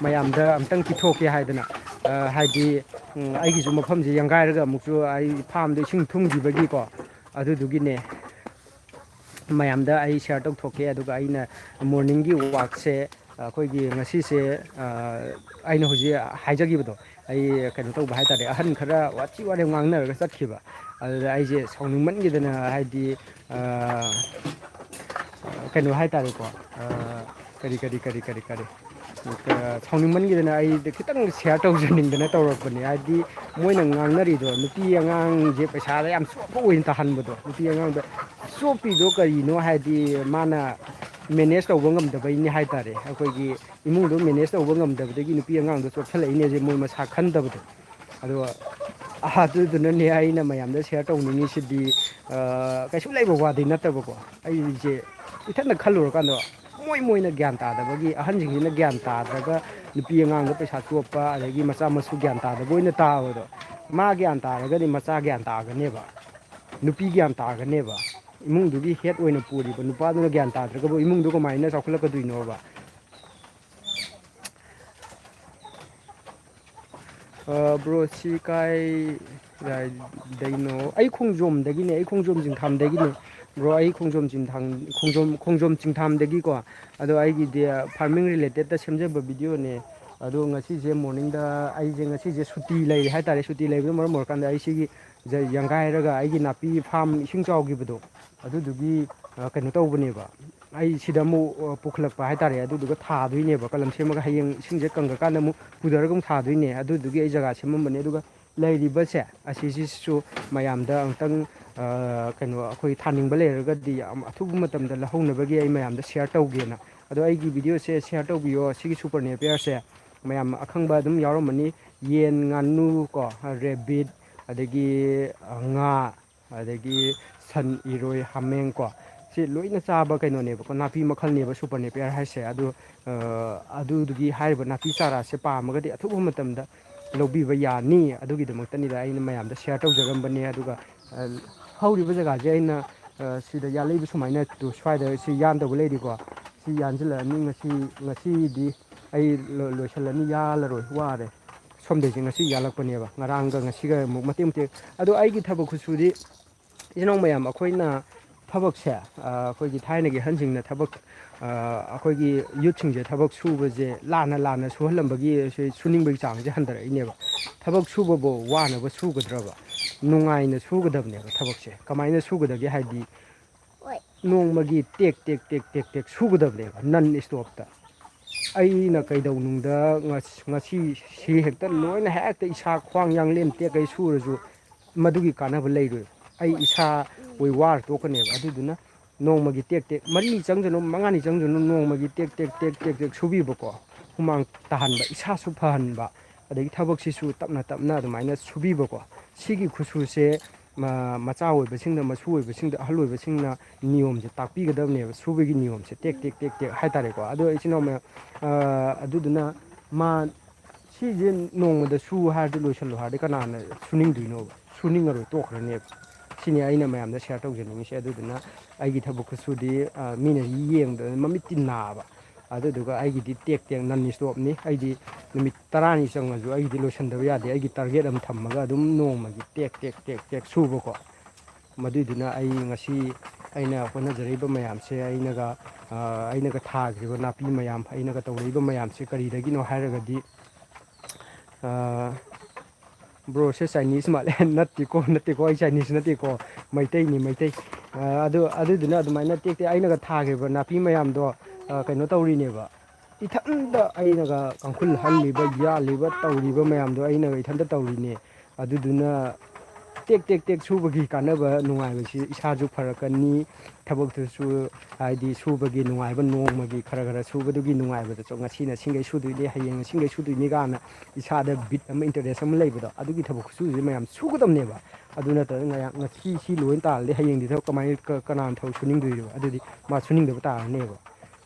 ꯃꯌꯥꯝꯗ ꯑꯝꯇꯪ ꯄꯤꯊꯣꯛꯀꯦ ꯍꯥꯏꯗꯅ ꯍꯥꯏꯗꯤ ꯑꯩꯒꯤꯁꯨ ꯃꯐꯝꯁꯦ ꯌꯥꯡꯒꯥꯏꯔꯒ ꯑꯃꯨꯛꯁꯨ ꯑꯩ ꯐꯥꯔꯝꯗ ꯏꯁꯤꯡ ꯊꯨꯝꯈꯤꯕꯒꯤꯀꯣ ꯑꯗꯨꯗꯨꯒꯤꯅꯦ ꯃꯌꯥꯝꯗ ꯑꯩ ꯁꯤꯌꯥꯔ ꯇꯧꯊꯣꯛꯀꯦ ꯑꯗꯨꯒ ꯑꯩꯅ ꯃꯣꯔꯅꯤꯡꯒꯤ ꯋꯥꯛꯁꯦ ꯑꯩꯈꯣꯏꯒꯤ ꯉꯁꯤꯁꯦ ꯑꯩꯅ ꯍꯧꯖꯤꯛ ꯍꯥꯏꯖꯈꯤꯕꯗꯣ ꯑꯩ ꯀꯩꯅꯣ ꯇꯧꯕ ꯍꯥꯏꯇꯥꯔꯦ ꯑꯍꯟ ꯈꯔ ꯋꯥꯊꯤ ꯋꯥꯔꯦꯝ ꯉꯥꯡꯅꯔꯒ ꯆꯠꯈꯤꯕ ꯑꯗꯨꯗ ꯑꯩꯁꯦ ꯁꯥꯎꯅꯤꯡꯃꯟꯈꯤꯗꯅ ꯍꯥꯏꯗꯤ ꯀꯩꯅꯣ ꯍꯥꯏꯇꯥꯔꯦꯀꯣ ꯀꯔꯤ ꯁꯥꯎꯅꯤꯡꯃꯟꯈꯤꯗꯅ ꯑꯩꯗ ꯈꯤꯇꯪ ꯁꯤꯌꯥꯔ ꯇꯧꯖꯅꯤꯡꯗꯅ ꯇꯧꯔꯛꯄꯅꯦ ꯍꯥꯏꯗꯤ ꯃꯣꯏꯅ ꯉꯥꯡꯅꯔꯤꯗꯣ ꯅꯨꯄꯤ ꯑꯉꯥꯡꯁꯦ ꯄꯩꯁꯥꯗ ꯌꯥꯝ ꯆꯣꯞꯄ ꯑꯣꯏꯅ ꯇꯥꯍꯟꯕꯗꯣ ꯅꯨꯄꯤ ꯑꯉꯥꯡꯗ ꯆꯣꯞꯄꯤꯗꯣ ꯀꯔꯤꯅꯣ ꯍꯥꯏꯗꯤ ꯃꯥꯅ ꯃꯦꯅꯦꯖ ꯇꯧꯕ ꯉꯝꯗꯕꯩꯅꯤ ꯍꯥꯏꯇꯥꯔꯦ ꯑꯩꯈꯣꯏꯒꯤ ꯏꯃꯨꯡꯗꯣ ꯃꯦꯅꯦꯖ ꯇꯧꯕ ꯉꯝꯗꯕꯗꯒꯤ ꯅꯨꯄꯤ ꯑꯉꯥꯡꯗꯣ ꯆꯣꯠꯁꯜꯂꯛꯏꯅꯦꯁꯦ ꯃꯣꯏ ꯃꯁꯥ ꯈꯟꯗꯕꯗꯣ ꯑꯗꯨꯒ ꯑꯗꯨꯗꯨꯅꯅꯦ ꯑꯩꯅ ꯃꯌꯥꯝꯗ ꯁꯤꯌꯥꯔ ꯇꯧꯅꯤꯡꯉꯤꯁꯤꯗꯤ ꯀꯩꯁꯨ ꯂꯩꯕ ꯋꯥꯗꯤ ꯅꯠꯇꯕꯀꯣ ꯑꯩꯁꯦ ꯏꯊꯟꯅ ꯈꯜꯂꯨꯔꯀꯥꯟꯗ ꯃꯣꯏꯅ ꯒ꯭ꯌꯥꯟ ꯇꯥꯗꯕꯒꯤ ꯑꯍꯟꯁꯤꯡꯁꯤꯅ ꯒ꯭ꯌꯥꯟ ꯇꯥꯗ꯭ꯔꯒ ꯅꯨꯄꯤ ꯑꯉꯥꯡꯗ ꯄꯩꯁꯥ ꯆꯣꯞꯄ ꯑꯗꯒꯤ ꯃꯆꯥ ꯃꯁꯨ ꯒ꯭ꯌꯥꯟ ꯇꯥꯗꯕ ꯑꯣꯏꯅ ꯇꯥꯕꯗꯣ ꯃꯥ ꯒ꯭ꯌꯥꯟ ꯇꯥꯔꯒꯗꯤ ꯃꯆꯥ ꯒ꯭ꯌꯥꯟ ꯇꯥꯒꯅꯦꯕ ꯅꯨꯄꯤ ꯒ꯭ꯌꯥꯟ ꯇꯥꯒꯅꯦꯕ ꯏꯃꯨꯡꯗꯨꯒꯤ ꯍꯦꯠ ꯑꯣꯏꯅ ꯄꯨꯔꯤꯕ ꯅꯨꯄꯥꯗꯨꯅ ꯒ꯭ꯌꯥꯟ ꯇꯥꯗ꯭ꯔꯒꯕꯨ ꯏꯃꯨꯡꯗꯨ ꯀꯃꯥꯏꯅ ꯆꯥꯎꯈꯠꯂꯛꯀꯗꯣꯏꯅꯣꯕ ꯕ꯭ꯔꯣꯁꯤ ꯀꯥꯏꯗꯩꯅꯣ ꯑꯩ ꯈꯣꯡꯖꯣꯝꯗꯒꯤꯅꯦ ꯑꯩ ꯈꯣꯡꯖꯣꯝ ꯆꯤꯡꯈꯥꯝꯗꯒꯤꯅꯦ ꯕ꯭ꯔꯣ ꯑꯩ ꯈꯣꯡꯖꯣꯝ ꯆꯤꯡꯊꯥꯝꯗꯒꯤꯀꯣ ꯑꯗꯣ ꯑꯩꯒꯤꯗꯤ ꯐꯥꯔꯃꯤꯡ ꯔꯤꯂꯦꯇꯦꯠꯇ ꯁꯦꯝꯖꯕ ꯚꯤꯗꯤꯑꯣꯅꯦ ꯑꯗꯣ ꯉꯁꯤꯁꯦ ꯃꯣꯔꯅꯤꯡꯗ ꯑꯩꯁꯦ ꯉꯁꯤꯁꯦ ꯁꯨꯇꯤ ꯂꯩꯔꯦ ꯍꯥꯏꯇꯥꯔꯦ ꯁꯨꯇꯤ ꯂꯩꯕꯅ ꯃꯔꯝ ꯑꯣꯏꯔꯀꯥꯟꯗ ꯑꯩ ꯁꯤꯒꯤ ꯌꯥꯡꯒꯥꯏꯔꯒ ꯑꯩꯒꯤ ꯅꯥꯄꯤ ꯐꯥꯝ ꯏꯁꯤꯡ ꯆꯥꯎꯈꯤꯕꯗꯣ ꯑꯗꯨꯗꯨꯒꯤ ꯀꯩꯅꯣ ꯇꯧꯕꯅꯦꯕ ꯑꯩ ꯁꯤꯗ ꯑꯃꯨꯛ ꯄꯨꯈꯠꯂꯛꯄ ꯍꯥꯏꯇꯥꯔꯦ ꯑꯗꯨꯗꯨꯒ ꯊꯥꯗꯣꯏꯅꯦꯕ ꯀꯂꯝ ꯁꯦꯝꯃꯒ ꯍꯌꯦꯡ ꯏꯁꯤꯡꯁꯦ ꯀꯪꯈ꯭ꯔꯀꯥꯟꯗ ꯑꯃꯨꯛ ꯄꯨꯊꯔꯒ ꯑꯃꯨꯛ ꯊꯥꯗꯣꯏꯅꯦ ꯑꯗꯨꯗꯨꯒꯤ ꯑꯩ ꯖꯒꯥ ꯁꯦꯝꯃꯝꯕꯅꯦ ꯑꯗꯨꯒ ꯂꯩꯔꯤꯕꯁꯦ ꯑꯁꯤꯁꯤꯁꯨ ꯃꯌꯥꯝꯗ ꯑꯃꯨꯛꯇꯪ ꯀꯩꯅꯣ ꯑꯩꯈꯣꯏ ꯊꯥꯅꯤꯡꯕ ꯂꯩꯔꯒꯗꯤ ꯌꯥꯝ ꯑꯊꯨꯕ ꯃꯇꯝꯗ ꯂꯧꯍꯧꯅꯕꯒꯤ ꯑꯩ ꯃꯌꯥꯝꯗ ꯁꯤꯌꯥꯔ ꯇꯧꯒꯦꯅ ꯑꯗꯣ ꯑꯩꯒꯤ ꯚꯤꯗꯤꯑꯣꯁꯦ ꯁꯤꯌꯥꯔ ꯇꯧꯕꯤꯌꯣ ꯁꯤꯒꯤ ꯁꯨꯄꯔ ꯅꯦꯄꯤꯌꯔꯁꯦ ꯃꯌꯥꯝ ꯑꯈꯪꯕ ꯑꯗꯨꯝ ꯌꯥꯎꯔꯝꯃꯅꯤ ꯌꯦꯟ ꯉꯥꯅꯨ ꯀꯣ ꯔꯦꯕꯤꯠ ꯑꯗꯒꯤ ꯉꯥ ꯑꯗꯒꯤ ꯁꯟ ꯏꯔꯣꯏ ꯍꯥꯃꯦꯡ ꯀꯣ ꯁꯤ ꯂꯣꯏꯅ ꯆꯥꯕ ꯀꯩꯅꯣꯅꯦꯕꯀꯣ ꯅꯥꯄꯤ ꯃꯈꯜꯅꯦꯕ ꯁꯨꯄꯔ ꯅꯦꯄꯤꯌꯔ ꯍꯥꯏꯁꯦ ꯑꯗꯣ ꯑꯗꯨꯗꯨꯒꯤ ꯍꯥꯏꯔꯤꯕ ꯅꯥꯄꯤ ꯆꯥꯔꯥꯁꯦ ꯄꯥꯝꯃꯒꯗꯤ ꯑꯊꯨꯕ ꯃꯇꯝꯗ ꯂꯧꯕꯤꯕ ꯌꯥꯅꯤ ꯑꯗꯨꯒꯤꯗꯃꯛꯇꯅꯤꯗ ꯑꯩꯅ ꯃꯌꯥꯝꯗ ꯁꯤꯌꯥꯔ ꯇꯧꯖꯔꯝꯕꯅꯦ ꯑꯗꯨꯒ ꯍꯧꯔꯤꯕ ꯖꯒꯥꯁꯦ ꯑꯩꯅ ꯁꯤꯗ ꯌꯥꯜꯂꯛꯏꯕ ꯁꯨꯃꯥꯏꯅ ꯁ꯭ꯋꯥꯏꯗ ꯁꯤ ꯌꯥꯟꯗꯧꯕ ꯂꯩꯔꯤꯀꯣ ꯁꯤ ꯌꯥꯟꯁꯤꯜꯂꯛꯑꯅꯤ ꯉꯁꯤꯗꯤ ꯑꯩ ꯂꯣꯏꯁꯤꯜꯂꯅꯤ ꯌꯥꯜꯂꯔꯣꯏ ꯋꯥꯔꯦ ꯁꯣꯝꯗꯩꯁꯦ ꯉꯁꯤ ꯌꯥꯜꯂꯛꯄꯅꯦꯕ ꯉꯔꯥꯡꯒ ꯉꯁꯤꯒ ꯑꯃꯨꯛ ꯃꯇꯦꯛ ꯃꯇꯦꯛ ꯑꯗꯣ ꯑꯩꯒꯤ ꯊꯕꯛ ꯈꯨꯠꯁꯨꯗꯤ ꯏꯆꯤꯜ ꯏꯅꯥꯎ ꯃꯌꯥꯝ ꯑꯩꯈꯣꯏꯅ ꯊꯕꯛꯁꯦ ꯑꯩꯈꯣꯏꯒꯤ ꯊꯥꯏꯅꯒꯤ ꯑꯍꯟꯁꯤꯡꯅ ꯊꯕꯛ ꯑꯩꯈꯣꯏꯒꯤ ꯌꯨꯠꯁꯤꯡꯁꯦ ꯊꯕꯛ ꯁꯨꯕꯁꯦ ꯂꯥꯟꯅ ꯁꯨꯍꯜꯂꯝꯕꯒꯤ ꯁꯨꯅꯤꯡꯕꯒꯤ ꯆꯥꯡꯁꯦ ꯍꯟꯊꯔꯛꯏꯅꯦꯕ ꯊꯕꯛ ꯁꯨꯕꯕꯨ ꯋꯥꯅꯕ ꯁꯨꯒꯗ꯭ꯔꯕ ꯅꯨꯡꯉꯥꯏꯅ ꯁꯨꯒꯗꯕꯅꯦꯕ ꯊꯕꯛꯁꯦ ꯀꯃꯥꯏꯅ ꯁꯨꯒꯗꯒꯦ ꯍꯥꯏꯗꯤ ꯅꯣꯡꯃꯒꯤ ꯇꯦꯛ ꯇꯦꯛ ꯇꯦꯛ ꯇꯦꯛ ꯇꯦꯛ ꯁꯨꯒꯗꯕꯅꯦꯕ ꯅꯟ ꯏꯁꯇꯣꯞꯇ ꯑꯩꯅ ꯀꯩꯗꯧꯅꯨꯡꯗ ꯉꯁꯤ ꯁꯤ ꯍꯦꯛꯇ ꯂꯣꯏꯅ ꯍꯦꯛꯇ ꯏꯁꯥ ꯈ꯭ꯋꯥꯡ ꯌꯥꯡꯂꯦꯟ ꯇꯦꯛꯀꯩ ꯁꯨꯔꯁꯨ ꯃꯗꯨꯒꯤ ꯀꯥꯟꯅꯕ ꯂꯩꯔꯣꯏ ꯑꯩ ꯏꯁꯥ ꯑꯣꯏ ꯋꯥꯔ ꯇꯣꯛꯀꯅꯦꯕ ꯑꯗꯨꯗꯨꯅ ꯅꯣꯡꯃꯒꯤ ꯇꯦꯛ ꯇꯦꯛ ꯃꯔꯤꯅꯤ ꯆꯪꯗꯅꯨ ꯃꯉꯥꯅꯤ ꯆꯪꯗꯅꯨ ꯅꯣꯡꯃꯒꯤ ꯇꯦꯛ ꯇꯦꯛ ꯇꯦꯛ ꯇꯦꯛ ꯇꯦꯛ ꯁꯨꯕꯤꯕꯀꯣ ꯍꯨꯃꯥꯡ ꯇꯥꯍꯟꯕ ꯏꯁꯥꯁꯨ ꯐꯍꯟꯕ ꯑꯗꯒꯤ ꯊꯕꯛꯁꯤꯁꯨ ꯇꯞꯅ ꯇꯞꯅ ꯑꯗꯨꯃꯥꯏꯅ ꯁꯨꯕꯤꯕꯀꯣ ꯁꯤꯒꯤ ꯈꯨꯠꯁꯨꯁꯦ ꯃꯆꯥ ꯑꯣꯏꯕꯁꯤꯡꯗ ꯃꯁꯨ ꯑꯣꯏꯕꯁꯤꯡꯗ ꯑꯍꯜ ꯑꯣꯏꯕꯁꯤꯡꯅ ꯅꯤꯌꯣꯝꯁꯦ ꯇꯥꯛꯄꯤꯒꯗꯕꯅꯦꯕ ꯁꯨꯕꯒꯤ ꯅꯤꯌꯣꯝꯁꯦ ꯇꯦꯛ ꯇꯦꯛ ꯇꯦꯛ ꯇꯦꯛ ꯍꯥꯏꯇꯥꯔꯦꯀꯣ ꯑꯗꯣ ꯏꯆꯤꯜ ꯏꯅꯥꯎ ꯃꯌꯥꯝ ꯑꯗꯨꯗꯨꯅ ꯁꯤꯁꯦ ꯅꯣꯡꯃꯗ ꯁꯨ ꯍꯥꯏꯔꯗꯤ ꯂꯣꯏꯁꯤꯜꯂꯨ ꯍꯥꯏꯔꯗꯤ ꯀꯅꯥꯅ ꯁꯨꯅꯤꯡꯗꯣꯏꯅꯣꯕ ꯁꯨꯅꯤꯡꯉꯔꯣꯏ ꯇꯣꯛꯈ꯭ꯔꯅꯦꯕ ꯁꯤꯅꯤ ꯑꯩꯅ ꯃꯌꯥꯝꯗ ꯁꯤꯌꯥꯔ ꯇꯧꯖꯅꯤꯡꯉꯤꯁꯦ ꯑꯗꯨꯗꯨꯅ ꯑꯩꯒꯤ ꯊꯕꯛ ꯈꯨꯠꯁꯨꯗꯤ ꯃꯤꯅ ꯌꯦꯡꯕꯗ ꯃꯃꯤꯠꯇꯤ ꯅꯥꯕ ꯑꯗꯨꯗꯨꯒ ꯑꯩꯒꯤꯗꯤ ꯇꯦꯛ ꯇꯦꯛ ꯅꯟ ꯏꯁꯇꯣꯞꯅꯤ ꯑꯩꯗꯤ ꯅꯨꯃꯤꯠ 10ꯅꯤ ꯆꯪꯉꯁꯨ ꯑꯩꯒꯤꯗꯤ ꯂꯣꯏꯁꯤꯟꯗꯕ ꯌꯥꯗꯦ ꯑꯩꯒꯤ ꯇꯥꯔꯒꯦꯠ ꯑꯃ ꯊꯝꯃꯒ ꯑꯗꯨꯝ ꯅꯣꯡꯃꯒꯤ ꯇꯦꯛ ꯇꯦꯛ ꯇꯦꯛ ꯇꯦꯛ ꯁꯨꯕꯀꯣ ꯃꯗꯨꯏꯗꯨꯅ ꯑꯩ ꯉꯁꯤ ꯑꯩꯅ ꯍꯣꯠꯅꯖꯔꯤꯕ ꯃꯌꯥꯝꯁꯦ ꯑꯩꯅꯒ ꯊꯥꯈ꯭ꯔꯤꯕ ꯅꯥꯄꯤ ꯃꯌꯥꯝ ꯑꯩꯅꯒ ꯇꯧꯔꯛꯏꯕ ꯃꯌꯥꯝꯁꯦ ꯀꯔꯤꯗꯒꯤꯅꯣ ꯍꯥꯏꯔꯒꯗꯤ ꯕ꯭ꯔꯣꯁꯦ ꯆꯥꯏꯅꯤꯁ ꯃꯥꯜꯂꯦ ꯅꯠꯇꯦꯀꯣ ꯑꯩ ꯆꯥꯏꯅꯤꯁ ꯅꯠꯇꯦꯀꯣ ꯃꯩꯇꯩꯅꯤ ꯃꯩꯇꯩ ꯑꯗꯨꯗꯨꯅ ꯑꯗꯨꯃꯥꯏꯅ ꯇꯦꯛ ꯇꯦꯛ ꯑꯩꯅꯒ ꯊꯥꯈꯤꯕ ꯅꯥꯄꯤ ꯃꯌꯥꯝꯗꯣ ꯀꯩꯅꯣ ꯇꯧꯔꯤꯅꯦꯕ ꯏꯊꯟꯇ ꯑꯩꯅꯒ ꯀꯥꯡꯈꯨꯜ ꯍꯜꯂꯤꯕ ꯌꯥꯜꯂꯤꯕ ꯇꯧꯔꯤꯕ ꯃꯌꯥꯝꯗꯣ ꯑꯩꯅꯒ ꯏꯊꯟꯇ ꯇꯧꯔꯤꯅꯦ ꯑꯗꯨꯗꯨꯅ ꯇꯦꯛ ꯇꯦꯛ ꯇꯦꯛ ꯁꯨꯕꯒꯤ ꯀꯥꯟꯅꯕ ꯅꯨꯡꯉꯥꯏꯕꯁꯤ ꯏꯁꯥꯁꯨ ꯐꯔꯛꯀꯅꯤ ꯊꯕꯛꯇꯨꯁꯨ ꯍꯥꯏꯗꯤ ꯁꯨꯕꯒꯤ ꯅꯨꯡꯉꯥꯏꯕ ꯅꯣꯡꯃꯒꯤ ꯈꯔ ꯈꯔ ꯁꯨꯕꯗꯨꯒꯤ ꯅꯨꯡꯉꯥꯏꯕꯗꯁꯨ ꯉꯁꯤꯅ ꯁꯤꯡꯒꯩ ꯁꯨꯗꯣꯏꯅꯤ ꯍꯌꯦꯡꯅ ꯁꯤꯡꯒꯩ ꯁꯨꯗꯣꯏꯅꯤ ꯀꯥꯏꯅ ꯏꯁꯥꯗ ꯕꯤꯠ ꯑꯃ ꯏꯟꯇꯔꯦꯁ ꯑꯃ ꯂꯩꯕꯗꯣ ꯑꯗꯨꯒꯤ ꯊꯕꯛ ꯈꯨꯁꯨꯁꯤ ꯃꯌꯥꯝ ꯁꯨꯒꯗꯕꯅꯦꯕ ꯑꯗꯨ ꯅꯠꯇ꯭ꯔꯒ ꯉꯁꯤ ꯁꯤ ꯂꯣꯏꯅ ꯇꯥꯔꯗꯤ ꯍꯌꯦꯡꯗꯤ ꯊꯕꯛ ꯀꯃꯥꯏꯅ ꯀꯅꯥꯅ ꯊꯕꯛ ꯁꯨꯅꯤꯡꯗꯣꯏꯕ ꯑꯗꯨꯗꯤ ꯃꯥ ꯁꯨꯅꯤꯡꯗꯕ ꯇꯥꯔꯅꯦꯕ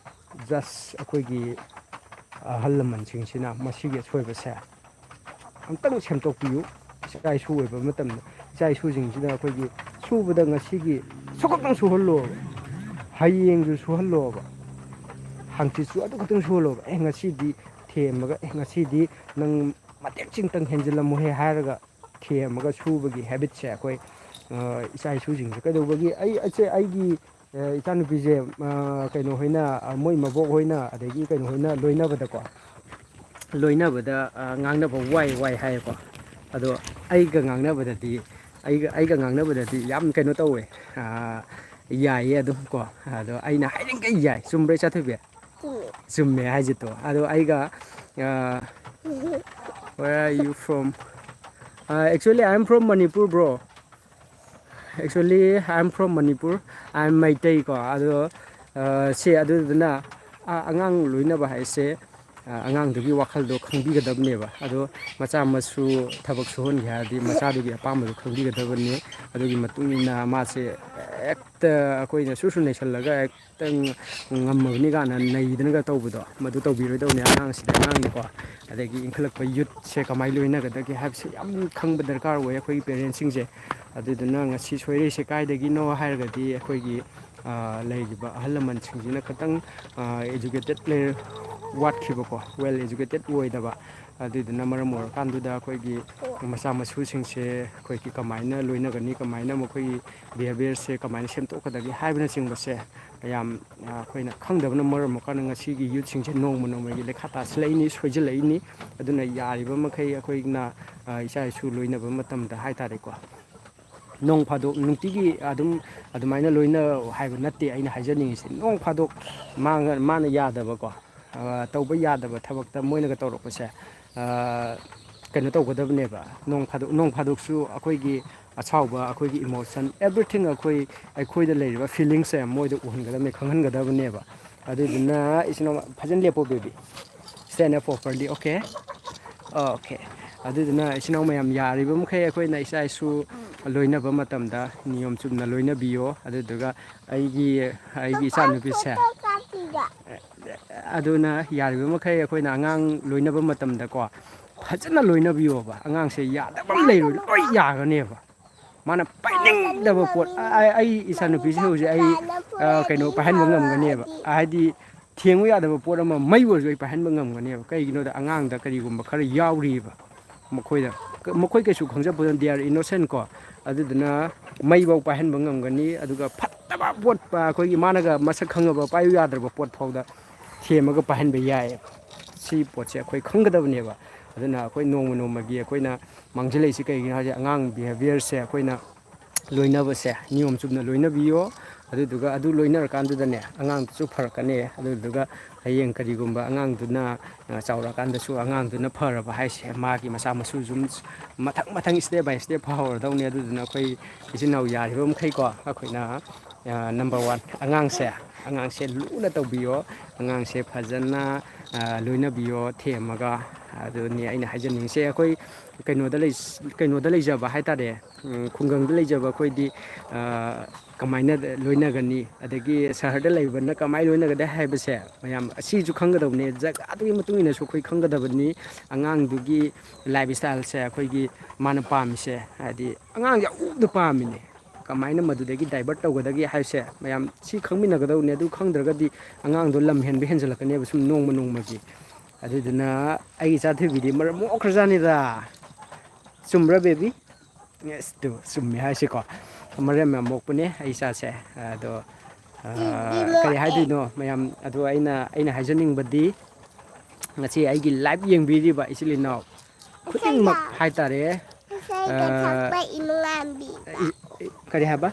ꯖꯁ ꯑꯩꯈꯣꯏꯒꯤ ꯑꯍꯜ ꯂꯃꯟꯁꯤꯡꯁꯤꯅ ꯃꯁꯤꯒꯤ ꯑꯁꯣꯏꯕꯁꯦ ꯑꯝꯇꯪ ꯁꯦꯝꯗꯣꯛꯄꯤꯌꯨ ꯏꯆꯥ ꯏꯁꯨ ꯑꯣꯏꯕ ꯃꯇꯝꯗ ꯏꯆꯥ ꯏꯁꯨꯁꯤꯡꯁꯤꯗ ꯑꯩꯈꯣꯏꯒꯤ ꯁꯨꯕꯗ ꯉꯁꯤꯒꯤ ꯁꯨꯈꯛꯇꯪ ꯁꯨꯍꯜꯂꯣꯕ ꯍꯌꯦꯡꯁꯨ ꯁꯨꯍꯜꯂꯣꯕ ꯍꯥꯡꯆꯤꯠꯁꯨ ꯑꯗꯨ ꯈꯛꯇꯪ ꯁꯨꯍꯜꯂꯣꯕ ꯉꯁꯤꯗꯤ ꯊꯦꯝꯃꯒ ꯉꯁꯤꯗꯤ ꯅꯪ ꯃꯇꯦꯛ ꯆꯤꯡꯇꯪ ꯍꯦꯟꯖꯤꯜꯂꯝꯃꯨꯍꯦ ꯍꯥꯏꯔꯒ ꯊꯦꯝꯃꯒ ꯁꯨꯕꯒꯤ ꯍꯦꯕꯤꯠꯁꯦ ꯑꯩꯈꯣꯏ ꯏꯆꯥ ꯏꯁꯨꯁꯤꯡꯁꯦ ꯀꯩꯗꯧꯕꯒꯤ ꯑꯩꯒꯤ ꯏꯆꯥꯅꯨꯄꯤꯁꯦ ꯀꯩꯅꯣꯍꯣꯏꯅ ꯃꯣꯏ ꯃꯕꯣꯛ ꯍꯣꯏꯅ ꯑꯗꯒꯤ ꯀꯩꯅꯣꯍꯣꯏꯅ ꯂꯣꯏꯅꯕꯗꯀꯣ ꯂꯣꯏꯅꯕꯗ ꯉꯥꯡꯅꯕ ꯋꯥꯏ ꯍꯥꯏꯌꯦꯀꯣ ꯑꯗꯣ ꯑꯩꯒ ꯉꯥꯡꯅꯕꯗꯗꯤ ꯑꯩꯒ ꯉꯥꯡꯅꯕꯗꯗꯤ ꯌꯥꯝ ꯀꯩꯅꯣ ꯇꯧꯋꯦ ꯌꯥꯏꯌꯦ ꯑꯗꯨꯝ ꯀꯣ ꯑꯗꯣ ꯑꯩꯅ ꯍꯥꯏꯅꯤꯡꯈꯩ ꯌꯥꯏ ꯆꯨꯝꯕ꯭ꯔꯩ ꯆꯥꯊꯣꯏꯕꯤ ꯆꯨꯝꯃꯦ ꯍꯥꯏꯁꯤꯠꯇꯣ ꯑꯗꯣ ꯑꯩꯒ where are you from actually I'm from Manipur bro actually I'm from Manipur I'm Maitai ꯀꯣ ꯑꯗꯣ ꯁꯦ ꯑꯗꯨꯗꯨꯅ ꯑꯉꯥꯡ ꯂꯣꯏꯅꯕ ꯍꯥꯏꯁꯦ ꯑꯉꯥꯡꯗꯨꯒꯤ ꯋꯥꯈꯜꯗꯣ ꯈꯪꯕꯤꯒꯗꯕꯅꯦꯕ ꯑꯗꯣ ꯃꯆꯥ ꯃꯁꯨ ꯊꯕꯛ ꯁꯨꯍꯟꯒꯦ ꯍꯥꯏꯔꯗꯤ ꯃꯆꯥꯗꯨꯒꯤ ꯑꯄꯥꯝꯕꯗꯣ ꯈꯪꯕꯤꯒꯗꯕꯅꯤ ꯑꯗꯨꯒꯤ ꯃꯇꯨꯡ ꯏꯟꯅ ꯃꯥꯁꯦ ꯍꯦꯛꯇ ꯑꯩꯈꯣꯏꯅ ꯁꯨꯔ ꯅꯩꯁꯜꯂꯒ ꯍꯦꯛꯇ ꯉꯝꯃꯕꯅꯤ ꯀꯥꯟꯗ ꯅꯩꯗꯅꯒ ꯇꯧꯕꯗꯣ ꯃꯗꯨ ꯇꯧꯕꯤꯔꯣꯏꯗꯧꯅꯦ ꯑꯉꯥꯡꯁꯤꯗ ꯑꯉꯥꯡꯅꯤꯀꯣ ꯑꯗꯒꯤ ꯏꯟꯈꯠꯂꯛꯄ ꯌꯨꯠꯁꯦ ꯀꯃꯥꯏꯅ ꯂꯣꯏꯅꯒꯗꯒꯦ ꯍꯥꯏꯕꯁꯦ ꯌꯥꯝ ꯈꯪꯕ ꯗꯔꯀꯥꯔ ꯑꯣꯏ ꯑꯩꯈꯣꯏꯒꯤ ꯄꯦꯔꯦꯟꯁꯤꯡꯁꯦ ꯑꯗꯨꯗꯨꯅ ꯉꯁꯤ ꯁꯣꯏꯔꯛꯏꯁꯦ ꯀꯥꯏꯗꯒꯤꯅꯣ ꯍꯥꯏꯔꯒꯗꯤ ꯑꯩꯈꯣꯏꯒꯤ ꯂꯩꯔꯤꯕ ꯑꯍꯜ ꯂꯃꯟꯁꯤꯡꯁꯤꯅ ꯈꯤꯇꯪ ꯏꯖꯨꯀꯦꯇꯦꯠ ꯋꯥꯠꯈꯤꯕꯀꯣ ꯋꯦꯜ ꯏꯖꯨꯀꯦꯇꯦꯠ ꯑꯣꯏꯗꯕ ꯑꯗꯨꯗꯨꯅ ꯃꯔꯝ ꯑꯣꯏꯔꯀꯥꯟꯗꯨꯗ ꯑꯩꯈꯣꯏꯒꯤ ꯃꯆꯥ ꯃꯁꯨꯁꯤꯡꯁꯦ ꯑꯩꯈꯣꯏꯒꯤ ꯀꯃꯥꯏꯅ ꯂꯣꯏꯅꯒꯅꯤ ꯀꯃꯥꯏꯅ ꯃꯈꯣꯏꯒꯤ ꯕꯤꯍꯦꯕꯤꯌꯔꯁꯦ ꯀꯃꯥꯏꯅ ꯁꯦꯝꯗꯣꯛꯀꯗꯒꯦ ꯍꯥꯏꯕꯅꯆꯤꯡꯕꯁꯦ ꯌꯥꯝ ꯑꯩꯈꯣꯏꯅ ꯈꯪꯗꯕꯅ ꯃꯔꯝ ꯑꯣꯏꯔꯀꯥꯟꯗ ꯉꯁꯤꯒꯤ ꯌꯨꯠꯁꯤꯡꯁꯦ ꯅꯣꯡꯃ ꯅꯣꯡꯃꯒꯤ ꯂꯩꯈꯥ ꯇꯥꯁꯤꯜꯂꯛꯏꯅꯤ ꯁꯣꯏꯖꯤꯜꯂꯛꯏꯅꯤ ꯑꯗꯨꯅ ꯌꯥꯔꯤꯕ ꯃꯈꯩ ꯑꯩꯈꯣꯏꯅ ꯏꯆꯥ ꯏꯁꯨ ꯂꯣꯏꯅꯕ ꯃꯇꯝꯗ ꯍꯥꯏꯇꯥꯔꯦꯀꯣ ꯅꯣꯡ ꯐꯥꯗꯣꯛ ꯅꯨꯡꯇꯤꯒꯤ ꯑꯗꯨꯃꯥꯏꯅ ꯂꯣꯏꯅ ꯍꯥꯏꯕ ꯅꯠꯇꯦ ꯑꯩꯅ ꯍꯥꯏꯖꯅꯤꯡꯉꯤꯁꯦ ꯅꯣꯡ ꯐꯥꯗꯣꯛ ꯃꯥꯅ ꯌꯥꯗꯕꯀꯣ ꯇꯧꯕ ꯌꯥꯗꯕ ꯊꯕꯛꯇ ꯃꯣꯏꯅꯒ ꯇꯧꯔꯛꯄꯁꯦ ꯀꯩꯅꯣ ꯇꯧꯒꯗꯕꯅꯦꯕ ꯅꯣꯡ ꯐꯥꯗꯣꯛꯁꯨ ꯑꯩꯈꯣꯏꯒꯤ ꯑꯁꯥꯎꯕ ꯑꯩꯈꯣꯏꯒꯤ ꯏꯃꯣꯁꯟ ꯑꯦꯕ꯭ꯔꯤꯊꯤꯡ ꯑꯩꯈꯣꯏꯗ ꯂꯩꯔꯤꯕ ꯐꯤꯂꯤꯡꯁꯦ ꯃꯣꯏꯗ ꯎꯍꯟꯒꯗꯕꯅꯤ ꯈꯪꯍꯟꯒꯗꯕꯅꯦꯕ ꯑꯗꯨꯗꯨꯅ ꯏꯆꯤꯟꯅꯥꯎ ꯐꯖꯅ ꯂꯦꯞꯄꯣ baby stand up properly okay okay ꯑꯗꯨꯗꯨꯅ ꯏꯆꯤꯟ ꯏꯅꯥꯎ ꯃꯌꯥꯝ ꯌꯥꯔꯤꯕ ꯃꯈꯩ ꯑꯩꯈꯣꯏꯅ ꯏꯆꯥ ꯏꯁꯨ ꯂꯣꯏꯅꯕ ꯃꯇꯝꯗ ꯅꯤꯌꯣꯝ ꯆꯨꯝꯅ ꯂꯣꯏꯅꯕꯤꯌꯣ ꯑꯗꯨꯗꯨꯒ ꯑꯩꯒꯤ ꯏꯆꯥꯅꯨꯄꯤꯁꯦ ꯑꯗꯨꯅ ꯌꯥꯔꯤꯕ ꯃꯈꯩ ꯑꯩꯈꯣꯏꯅ ꯑꯉꯥꯡ ꯂꯣꯏꯅꯕ ꯃꯇꯝꯗꯀꯣ ꯐꯖꯅ ꯂꯣꯏꯅꯕꯤꯌꯣꯕ ꯑꯉꯥꯡꯁꯦ ꯌꯥꯗꯕ ꯑꯃ ꯂꯩꯔꯣꯏ ꯂꯣꯏ ꯌꯥꯒꯅꯦꯕ ꯃꯥꯅ ꯄꯥꯏꯅꯤꯡꯗꯕ ꯄꯣꯠ ꯑꯩ ꯏꯆꯥꯅꯨꯄꯤꯁꯤ ꯍꯧꯖꯤꯛ ꯑꯩ ꯀꯩꯅꯣ ꯄꯥꯏꯍꯟꯕ ꯉꯝꯒꯅꯦꯕ ꯍꯥꯏꯗꯤ ꯊꯦꯡꯕ ꯌꯥꯗꯕ ꯄꯣꯠ ꯑꯃ ꯃꯩ ꯑꯣꯏꯔꯁꯨ ꯑꯩ ꯄꯥꯏꯍꯟꯕ ꯉꯝꯒꯅꯦꯕ ꯀꯩꯒꯤꯅꯣꯗ ꯑꯉꯥꯡꯗ ꯀꯔꯤꯒꯨꯝꯕ ꯈꯔ ꯌꯥꯎꯔꯤꯑꯕ ꯃꯈꯣꯏ ꯀꯩꯁꯨ ꯈꯪꯖꯕ ꯗꯦ ꯑꯥꯔ ꯏꯅꯣꯁꯦꯟ ꯀꯣ ꯑꯗꯨꯗꯨꯅ ꯃꯩꯐꯧ ꯄꯥꯏꯍꯟꯕ ꯉꯝꯒꯅꯤ ꯑꯗꯨꯒ ꯐꯠꯇꯕ ꯄꯣꯠ ꯑꯩꯈꯣꯏꯒꯤ ꯃꯥꯅꯒ ꯃꯁꯛ ꯈꯪꯉꯕ ꯄꯥꯏꯌꯨ ꯌꯥꯗ꯭ꯔꯕ ꯄꯣꯠ ꯐꯥꯎꯗ ꯊꯦꯝꯃꯒ ꯄꯥꯏꯍꯟꯕ ꯌꯥꯏꯑꯕ ꯁꯤ ꯄꯣꯠꯁꯦ ꯑꯩꯈꯣꯏ ꯈꯪꯒꯗꯕꯅꯦꯕ ꯑꯗꯨꯅ ꯑꯩꯈꯣꯏ ꯅꯣꯡꯃ ꯅꯣꯡꯃꯒꯤ ꯑꯩꯈꯣꯏꯅ ꯃꯥꯡꯖꯤꯜꯂꯛꯏꯁꯤ ꯀꯩꯒꯤꯅꯣ ꯍꯥꯏꯁꯦ ꯑꯉꯥꯡ ꯕꯤꯍꯦꯕꯤꯌꯔꯁꯦ ꯑꯩꯈꯣꯏꯅ ꯂꯣꯏꯅꯕꯁꯦ ꯅꯤꯌꯣꯝ ꯆꯨꯝꯅ ꯂꯣꯏꯅꯕꯤꯌꯣ ꯑꯗꯨꯗꯨꯒ ꯑꯗꯨ ꯂꯣꯏꯅꯔꯀꯥꯟꯗꯨꯗꯅꯦ ꯑꯉꯥꯡꯗꯨꯁꯨ ꯐꯔꯛꯀꯅꯤ ꯑꯗꯨꯗꯨꯒ ꯍꯌꯦꯡ ꯀꯔꯤꯒꯨꯝꯕ ꯑꯉꯥꯡꯗꯨꯅ ꯆꯥꯎꯔꯀꯥꯟꯗꯁꯨ ꯑꯉꯥꯡꯗꯨꯅ ꯐꯔꯕ ꯍꯥꯏꯁꯦ ꯃꯥꯒꯤ ꯃꯆꯥ ꯃꯁꯨ ꯁꯨꯝ ꯃꯊꯪ ꯏꯁꯇꯦꯞ ꯕꯥꯏ ꯏꯁꯇꯦꯞ ꯐꯍꯧꯔꯗꯧꯅꯤ ꯑꯗꯨꯗꯨꯅ ꯑꯩꯈꯣꯏ ꯏꯆꯤꯟ ꯏꯅꯥꯎ ꯌꯥꯔꯤꯕ ꯃꯈꯩꯀꯣ ꯑꯩꯈꯣꯏꯅ ꯅꯝꯕꯔ ꯋꯥꯟ ꯑꯉꯥꯡꯁꯦ ꯂꯨꯅ ꯇꯧꯕꯤꯌꯣ ꯑꯉꯥꯡꯁꯦ ꯐꯖꯅ ꯂꯣꯏꯅꯕꯤꯌꯣ ꯊꯦꯝꯃꯒ ꯑꯗꯨꯅꯤ ꯑꯩꯅ ꯍꯥꯏꯖꯅꯤꯡꯉꯤꯁꯦ ꯑꯩꯈꯣꯏ ꯀꯩꯅꯣꯗ ꯂꯩꯖꯕ ꯍꯥꯏꯇꯥꯔꯦ ꯈꯨꯡꯒꯪꯗ ꯂꯩꯖꯕ ꯑꯩꯈꯣꯏꯗꯤ ꯀꯃꯥꯏꯅ ꯂꯣꯏꯅꯒꯅꯤ ꯑꯗꯒꯤ ꯁꯍꯔꯗ ꯂꯩꯕꯅ ꯀꯃꯥꯏꯅ ꯂꯣꯏꯅꯒꯗꯦ ꯍꯥꯏꯕꯁꯦ ꯃꯌꯥꯝ ꯑꯁꯤꯁꯨ ꯈꯪꯒꯗꯕꯅꯤ ꯖꯒꯥꯗꯨꯒꯤ ꯃꯇꯨꯡ ꯏꯟꯅꯁꯨ ꯑꯩꯈꯣꯏ ꯈꯪꯒꯗꯕꯅꯤ ꯑꯉꯥꯡꯗꯨꯒꯤ ꯂꯥꯏꯞ ꯏꯁꯇꯥꯏꯜꯁꯦ ꯑꯩꯈꯣꯏꯒꯤ ꯃꯥꯅ ꯄꯥꯝꯃꯤꯁꯦ ꯍꯥꯏꯗꯤ ꯑꯉꯥꯡꯁꯦ ꯑꯎꯕꯗ ꯄꯥꯝꯃꯤꯅꯦ ꯀꯃꯥꯏꯅ ꯃꯗꯨꯗꯒꯤ ꯗꯥꯏꯚꯔꯠ ꯇꯧꯒꯗꯒꯦ ꯍꯥꯏꯕꯁꯦ ꯃꯌꯥꯝ ꯁꯤ ꯈꯪꯃꯤꯟꯅꯒꯗꯧꯅꯤ ꯑꯗꯨ ꯈꯪꯗ꯭ꯔꯒꯗꯤ ꯑꯉꯥꯡꯗꯣ ꯂꯝ ꯍꯦꯟꯖꯜꯂꯛꯀꯅꯦꯕ ꯁꯨꯝ ꯅꯣꯡꯃ ꯅꯣꯡꯃꯒꯤ ꯑꯗꯨꯗꯨꯅ ꯑꯩꯒꯤ ꯏꯆꯥꯊꯣꯏꯕꯤꯗꯤ ꯃꯔꯝ ꯃꯣꯛꯈ꯭ꯔꯖꯥꯠꯅꯤꯗ ꯆꯨꯝꯕ꯭ꯔꯥ ꯕꯦꯕꯤ ꯑꯁ ꯆꯨꯝꯃꯦ ꯍꯥꯏꯁꯤꯀꯣ ꯃꯔꯝ ꯌꯥꯝ ꯃꯣꯛꯄꯅꯦ ꯑꯩ ꯏꯆꯥꯁꯦ ꯑꯗꯣ ꯀꯔꯤ ꯍꯥꯏꯗꯣꯏꯅꯣ ꯃꯌꯥꯝ ꯑꯗꯣ ꯑꯩꯅ ꯍꯥꯏꯖꯅꯤꯡꯕꯗꯤ ꯉꯁꯤ ꯑꯩꯒꯤ ꯂꯥꯏꯚ ꯌꯦꯡꯕꯤꯔꯤꯕ ꯏꯆꯤꯜ ꯏꯅꯥꯎ ꯈꯨꯗꯤꯡꯃꯛ ꯍꯥꯏꯇꯥꯔꯦ ꯀꯔꯤ ꯍꯥꯏꯕ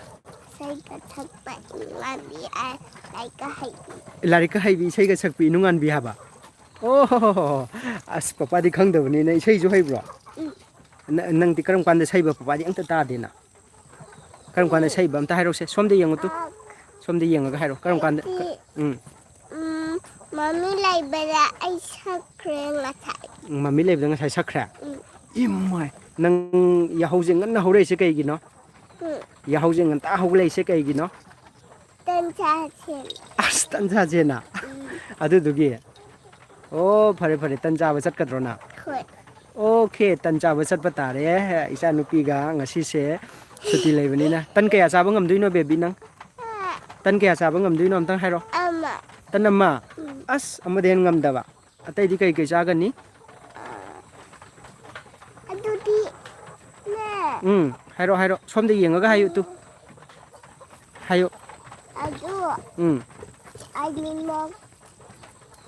Larika Heavy Sega Sakpi Nungan Bihaba. Oh, as Papa di Kangdavani, and say you have brought. Nang the Karam the Saber Papa the Antadina. Karam Saber, Tahiro says, from the young to from the young Hero. Karam Mommy like better ice cream like Mammy lived in a sacra. My Nang Yahousing and Hore Sekagino. Yahousing and Tahole Sekagino. Stanzazena. I do the gear. Oh, Pari Tanja was at Katrona. Okay, Tanja was at Patare, Isanupiga, and she say, Suti Levenina. Tanke Sabangam, do you know baby? Tanke Sabangam, do you know Tanhero? Tanama. As Amadengam Dava. A Tadika Jagani. Hiro, from the young guy to Hayo. I do. I mean, Mom.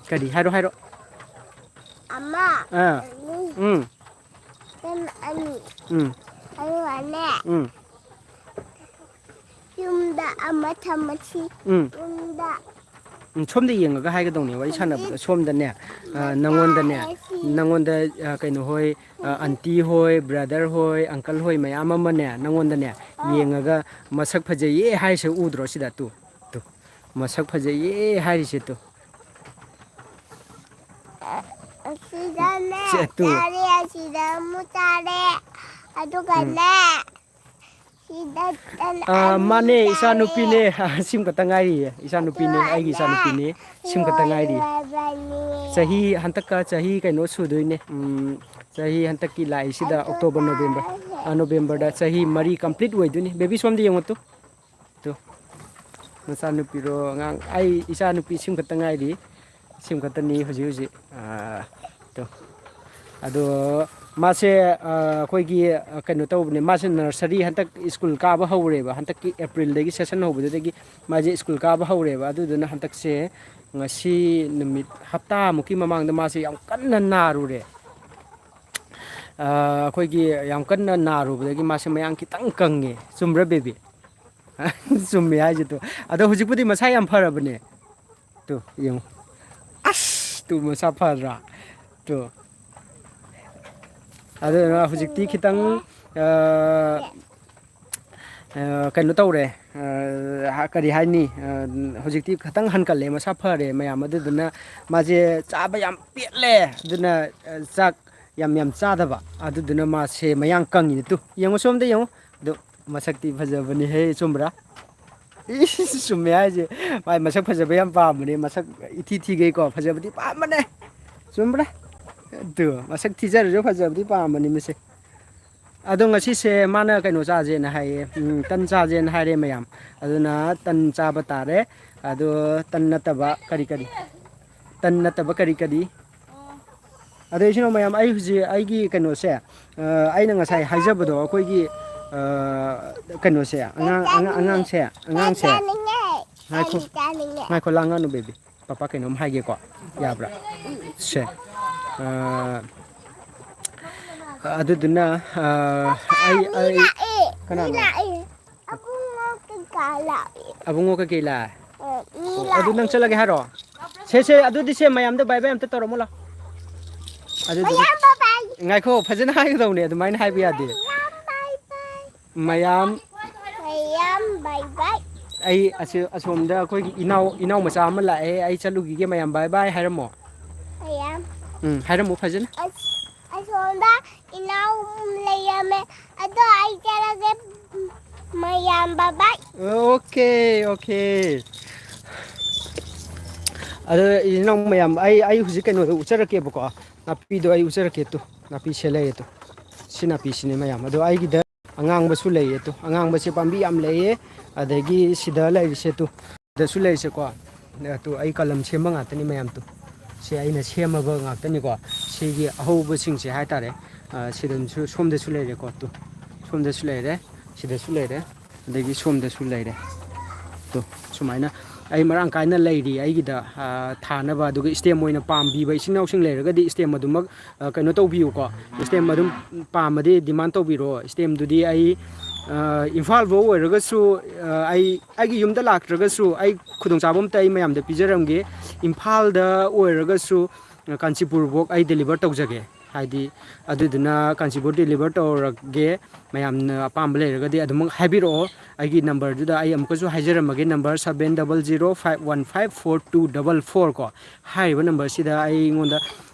Kadi, Hiro. Amma. Then Annie. I Yumda Amatamachi. Yumda. From the young guy, I don't know why son of from the net. Nangon the net. Nangon the Kanohoi, Auntie Hoi, Brother Hoi, Uncle Hoi, my Amamane, Nangon the net. Yangaga, Masak Pajaye, Haisha Udrosida too. Masak Pajaye, Haisha too. Mane Isanupine, Simkatangari, Isanupine, Agi Sanupine, Simkatangari. Sahi Hantaka, Sahi, I know Sudune, Sahi Hantaki Lai, Sida, October, November, that Sahi Marie complete way, baby from the Yamoto. Sanupiro, I Isanupi Simkatangari, Simkatani, Hosi. Ado Mase Koigi Kanoto, Mas nursery Hantak school Kaba Horeva, Hantaki April Legi session over the Maji school Kaba Horeva, do the Hantak say, Nasi Namit Hapta Mukim among the Masi Yankana Narure. Koigi Yankana Naru, the Gimasayanki Tankangi, Sumra baby. Summi Ajito. Ado Hujipudi Masayam Parabane. To you. Ash to Musapara. To Ada hujikti kitang kanu tawre hakari haini hujikti kitang hankale masa phare mayam aduna maje chaba yam petle aduna chak yam chadaba aduna ma se mayang kangi tu yango somde yango do masakti phajabani he chumra summe aje mai masak phajaba yam pamane masak ithi ge ko phajabadi pamane chumra do masak teacher jo phajabdi pamani mise adong asi se mana kaino chaje na hai tan chaje na hare mayam aduna tan cha batare ado tan nataba kari ado isino mayam ai huji ai gi kaino se ai na ngasai haijabado akoi gi kaino se angang se ngai ko langa no baby papa kaino haige ko yabra se aduduna ai kanana abungo ka kila adu nang chalage haro se adu di se mayam da bai bai am ta toro mola adu ngai ko phajana hai do ne adu main hai biya de mayam bai bai ai asom da koi inau macha ama la ai chalugi ge mayam bai bai hairamo hairamo phajana Asonda inau layame ado ai charage mayam babai okay ado inau mayam ai huji kaino ucharake bako napi do ai ucharake to napi sele to sinapi sine mayam ado ai gi da angang basu lei to angang base pambi am lei adagi sida lai se to da su lei se ko to ai kalam sema nga tani mayam to se aina sema ba nga tani ko sigi ahoba sing se haitare sidam su somde su leire ko to somde su leire sida su leire adagi somde su leire to sumaina ai marang kaina leiri ai gida thana ba duga stem moina pambi ba ising nausing leiraga di stem adumak kaino tawbiu ko stem adum pamade demand tawbiro stem dudi ai Imphal ꯐꯥꯎ ꯑꯣꯏꯔꯒꯁꯨ ꯑꯩꯒꯤ ꯌꯨꯝꯗ ꯂꯥꯛꯇ꯭ꯔꯒꯁꯨ ꯑꯩ ꯈꯨꯗꯣꯡꯆꯥꯕ ꯑꯝꯇ ꯑꯩ ꯃꯌꯥꯝꯗ ꯄꯤꯖꯔꯝꯒꯦ ꯏꯝꯐꯥꯜꯗ ꯑꯣꯏꯔꯒꯁꯨ ꯀꯥꯟꯆꯤꯄꯨꯔꯐꯥꯎ ꯑꯩ ꯗꯦꯂꯤꯚꯔ ꯇꯧꯖꯒꯦ ꯍꯥꯏꯗꯤ ꯑꯗꯨꯗꯨꯅ ꯀꯥꯟꯆꯤꯄꯨꯔ ꯗꯦꯂꯤꯚꯔ ꯇꯧꯔꯒꯦ ꯃꯌꯥꯝꯅ ꯑꯄꯥꯝꯕ ꯂꯩꯔꯒꯗꯤ ꯑꯗꯨꯃꯛ ꯍꯥꯏꯕꯤꯔꯛꯑෝ ꯑꯩꯒꯤ ꯅꯝꯕꯔꯗꯨꯗ ꯑꯩ ꯑꯃꯨꯛꯀꯁꯨ ꯍꯥꯏꯖꯔꯝꯃꯒꯦ ꯅꯝꯕꯔ 7005155444 ꯀꯣ ꯍꯥꯏꯔꯤꯕ ꯅꯝꯕꯔꯁꯤꯗ ꯑꯩꯉꯣꯟꯗ